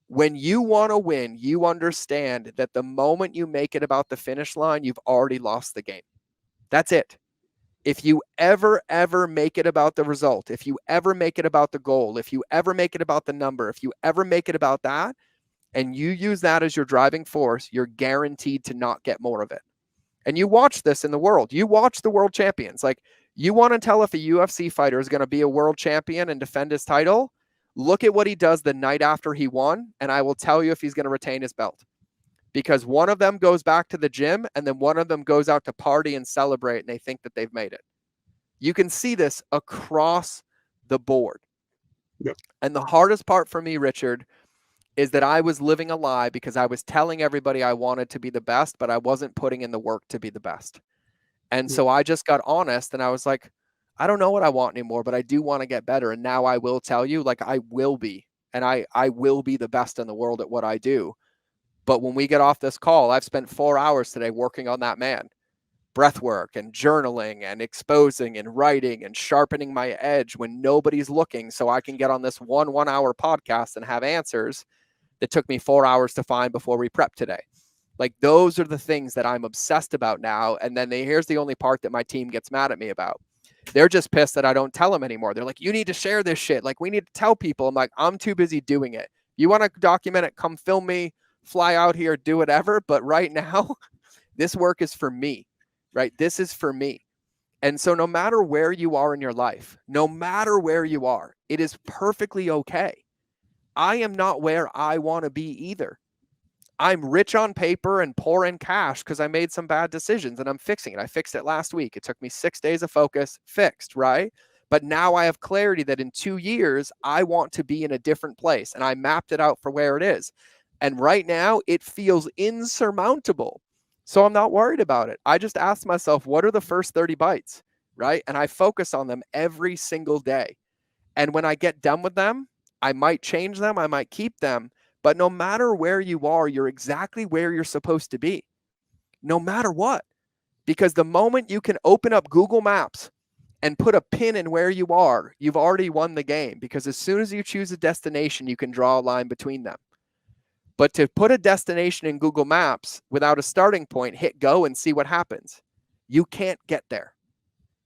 Speaker 1: When you want to win, you understand that the moment you make it about the finish line, you've already lost the game. That's it. If you ever make it about the result, if you ever make it about the goal, if you ever make it about the number, if you ever make it about that, and you use that as your driving force, you're guaranteed to not get more of it. And you watch this in the world. You watch the world champions. Like, you want to tell if a UFC fighter is going to be a world champion and defend his title? Look at what he does the night after he won, and I will tell you if he's going to retain his belt. Because one of them goes back to the gym, and then one of them goes out to party and celebrate, and they think that they've made it. You can see this across the board.
Speaker 2: Yep.
Speaker 1: And the hardest part for me, Richard, is that I was living a lie because I was telling everybody I wanted to be the best, but I wasn't putting in the work to be the best. And so I just got honest, and I was like, I don't know what I want anymore, but I do want to get better. And now I will tell you, like, I will be and I will be the best in the world at what I do. But when we get off this call, I've spent 4 hours today working on that man. Breath work and journaling and exposing and writing and sharpening my edge when nobody's looking, so I can get on this 1 hour podcast and have answers that took me 4 hours to find before we prepped today. Like, those are the things that I'm obsessed about now. And then here's the only part that my team gets mad at me about. They're just pissed that I don't tell them anymore. They're like, you need to share this shit. Like, we need to tell people. I'm like, I'm too busy doing it. You want to document it? Come film me, fly out here, do whatever. But right now, this work is for me, right? This is for me. And so no matter where you are in your life, no matter where you are, it is perfectly okay. I am not where I want to be either. I'm rich on paper and poor in cash because I made some bad decisions and I'm fixing it. I fixed it last week. It took me 6 days of focus, fixed, right? But now I have clarity that in 2 years, I want to be in a different place. And I mapped it out for where it is. And right now, it feels insurmountable. So I'm not worried about it. I just ask myself, what are the first 30 bites, right? And I focus on them every single day. And when I get done with them, I might change them, I might keep them. But no matter where you are, you're exactly where you're supposed to be, no matter what. Because the moment you can open up Google Maps and put a pin in where you are, you've already won the game. Because as soon as you choose a destination, you can draw a line between them. But to put a destination in Google Maps without a starting point, hit go and see what happens. You can't get there.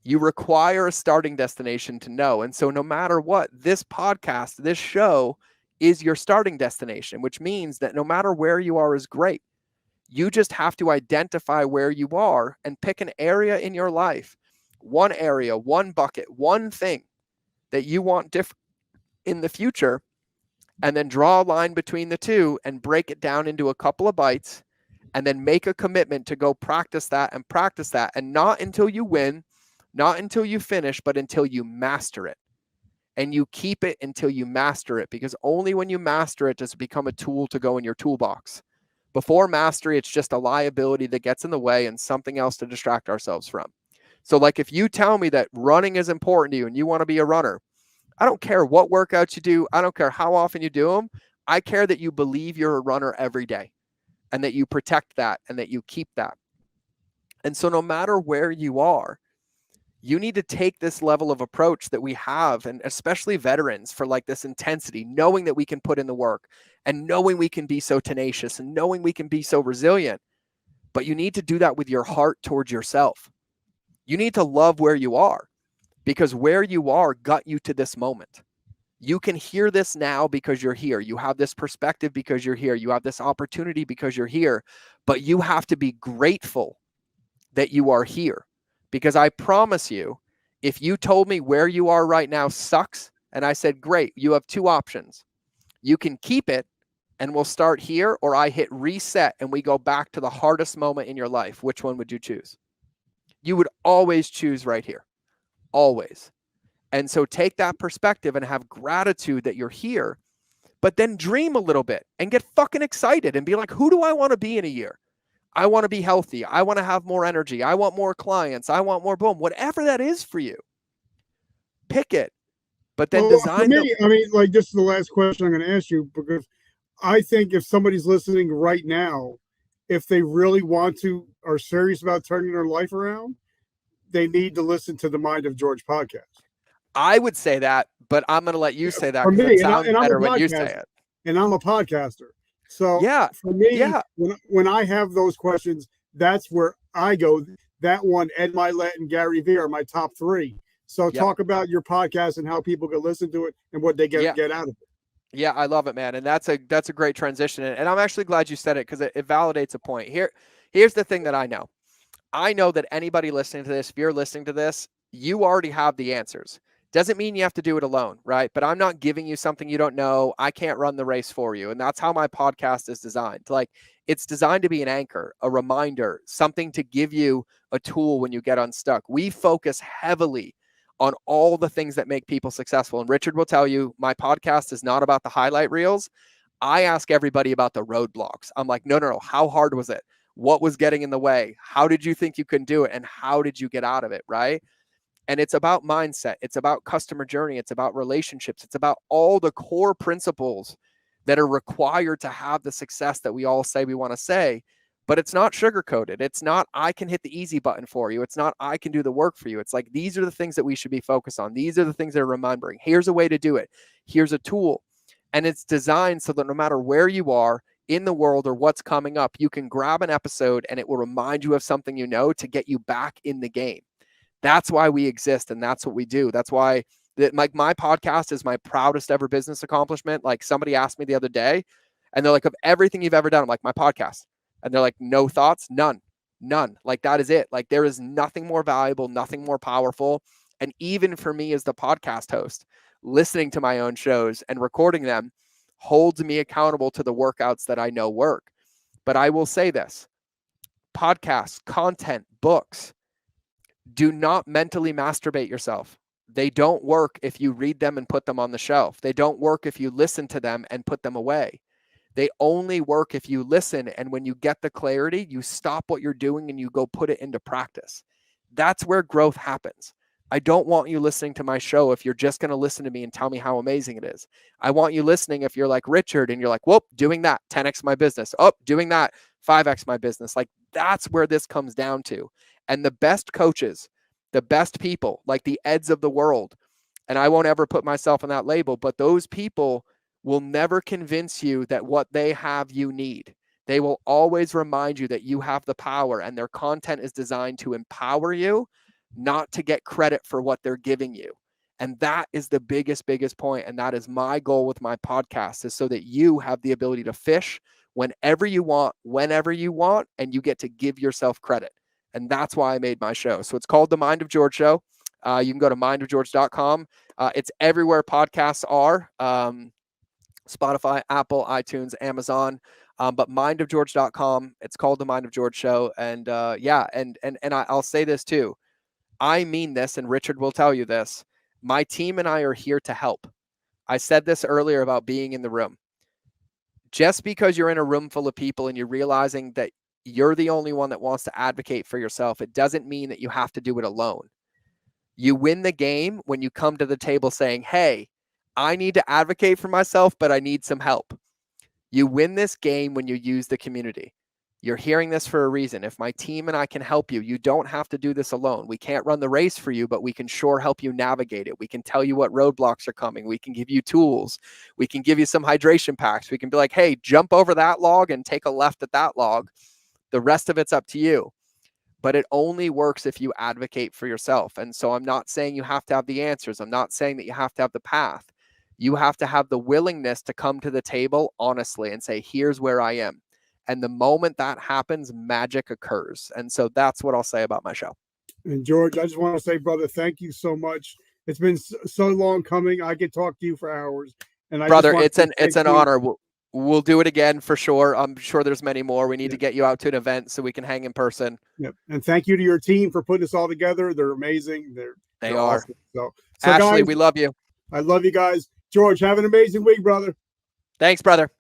Speaker 1: You require a starting destination to know. And so no matter what, this podcast, this show is your starting destination, which means that no matter where you are is great. You just have to identify where you are and pick an area in your life, one area, one bucket, one thing that you want different in the future, and then draw a line between the two and break it down into a couple of bites, and then make a commitment to go practice that, and not until you win, not until you finish, but until you master it. And you keep it until you master it, because only when you master it does it become a tool to go in your toolbox. Before mastery, it's just a liability that gets in the way and something else to distract ourselves from. So like, if you tell me that running is important to you and you want to be a runner, I don't care what workouts you do. I don't care how often you do them. I care that you believe you're a runner every day and that you protect that and that you keep that. And so no matter where you are, you need to take this level of approach that we have, and especially veterans, for like this intensity, knowing that we can put in the work and knowing we can be so tenacious and knowing we can be so resilient. But you need to do that with your heart towards yourself. You need to love where you are, because where you are got you to this moment. You can hear this now because you're here. You have this perspective because you're here. You have this opportunity because you're here. But you have to be grateful that you are here. Because I promise you, if you told me where you are right now sucks, and I said, great, you have two options. You can keep it and we'll start here, or I hit reset and we go back to the hardest moment in your life. Which one would you choose? You would always choose right here. Always. And so take that perspective and have gratitude that you're here, but then dream a little bit and get fucking excited and be like, who do I want to be in a year? I want to be healthy. I want to have more energy. I want more clients. I want more boom. Whatever that is for you, pick it. But then design.
Speaker 2: For me, I mean, like, this is the last question I'm going to ask you, because I think if somebody's listening right now, if they really want to, are serious about turning their life around, they need to listen to the Mind of George podcast.
Speaker 1: I would say that, but I'm going to let you say that because it sounds better when you say it.
Speaker 2: And I'm a podcaster. So
Speaker 1: yeah,
Speaker 2: for me, when I have those questions, that's where I go. That one, Ed Milet and Gary Vee are my top three. So talk about your podcast and how people can listen to it and what they get out of it.
Speaker 1: Yeah, I love it, man. And that's a great transition. And I'm actually glad you said it, because it validates a point. Here's the thing that I know. I know that anybody listening to this, if you're listening to this, you already have the answers. Doesn't mean you have to do it alone, right? But I'm not giving you something you don't know. I can't run the race for you. And that's how my podcast is designed. Like, it's designed to be an anchor, a reminder, something to give you a tool when you get unstuck. We focus heavily on all the things that make people successful. And Richard will tell you, my podcast is not about the highlight reels. I ask everybody about the roadblocks. I'm like, no. How hard was it? What was getting in the way? How did you think you couldn't do it? And how did you get out of it, right? And it's about mindset. It's about customer journey. It's about relationships. It's about all the core principles that are required to have the success that we all say we want to say. But it's not sugar-coated. It's not, I can hit the easy button for you. It's not, I can do the work for you. It's like, these are the things that we should be focused on. These are the things that are remembering. Here's a way to do it. Here's a tool. And it's designed so that no matter where you are in the world or what's coming up, you can grab an episode and it will remind you of something you know to get you back in the game. That's why we exist, and that's what we do. That's why like my podcast is my proudest ever business accomplishment. Like, somebody asked me the other day, and they're like, of everything you've ever done, I'm like, my podcast. And they're like, no thoughts? None. Like, that is it. Like, there is nothing more valuable, nothing more powerful. And even for me as the podcast host, listening to my own shows and recording them holds me accountable to the workouts that I know work. But I will say this: podcasts, content, books, do not mentally masturbate yourself. They don't work if you read them and put them on the shelf. They don't work if you listen to them and put them away. They only work if you listen, and when you get the clarity, you stop what you're doing and you go put it into practice. That's where growth happens. I don't want you listening to my show if you're just going to listen to me and tell me how amazing it is. I want you listening if you're like Richard and you're like, whoop, doing that, 10x my business. Oh, doing that, 5x my business. Like, that's where this comes down to. And the best coaches, the best people, like the Eds of the world, and I won't ever put myself in that label, but those people will never convince you that what they have you need. They will always remind you that you have the power, and their content is designed to empower you, not to get credit for what they're giving you. And that is the biggest point. And that is my goal with my podcast, is so that you have the ability to fish whenever you want, whenever you want, and you get to give yourself credit. And that's why I made my show. So it's called The Mind of George Show. You can go to mindofgeorge.com. It's everywhere podcasts are. Spotify, Apple, iTunes, Amazon, but mindofgeorge.com. It's called The Mind of George Show. And I'll say this too. I mean this, and Richard will tell you this. My team and I are here to help. I said this earlier about being in the room. Just because you're in a room full of people and you're realizing that you're the only one that wants to advocate for yourself, it doesn't mean that you have to do it alone. You win the game when you come to the table saying, hey, I need to advocate for myself, but I need some help. You win this game when you use the community. You're hearing this for a reason. If my team and I can help you, you don't have to do this alone. We can't run the race for you, but we can sure help you navigate it. We can tell you what roadblocks are coming. We can give you tools. We can give you some hydration packs. We can be like, hey, jump over that log and take a left at that log. The rest of it's up to you. But it only works if you advocate for yourself. And so I'm not saying you have to have the answers. I'm not saying that you have to have the path. You have to have the willingness to come to the table honestly and say, here's where I am. And the moment that happens, magic occurs. And so that's what I'll say about my show.
Speaker 2: And George, I just want to say, brother, thank you so much. It's been so long coming. I could talk to you for hours. And
Speaker 1: brother, it's an honor. We'll do it again for sure. I'm sure there's many more. We need to get you out to an event so we can hang in person.
Speaker 2: Yep. And thank you to your team for putting this all together. They're amazing.
Speaker 1: They
Speaker 2: are
Speaker 1: are.
Speaker 2: Awesome. So
Speaker 1: Ashley,
Speaker 2: guys,
Speaker 1: we love you.
Speaker 2: I love you guys. George, have an amazing week, brother.
Speaker 1: Thanks, brother.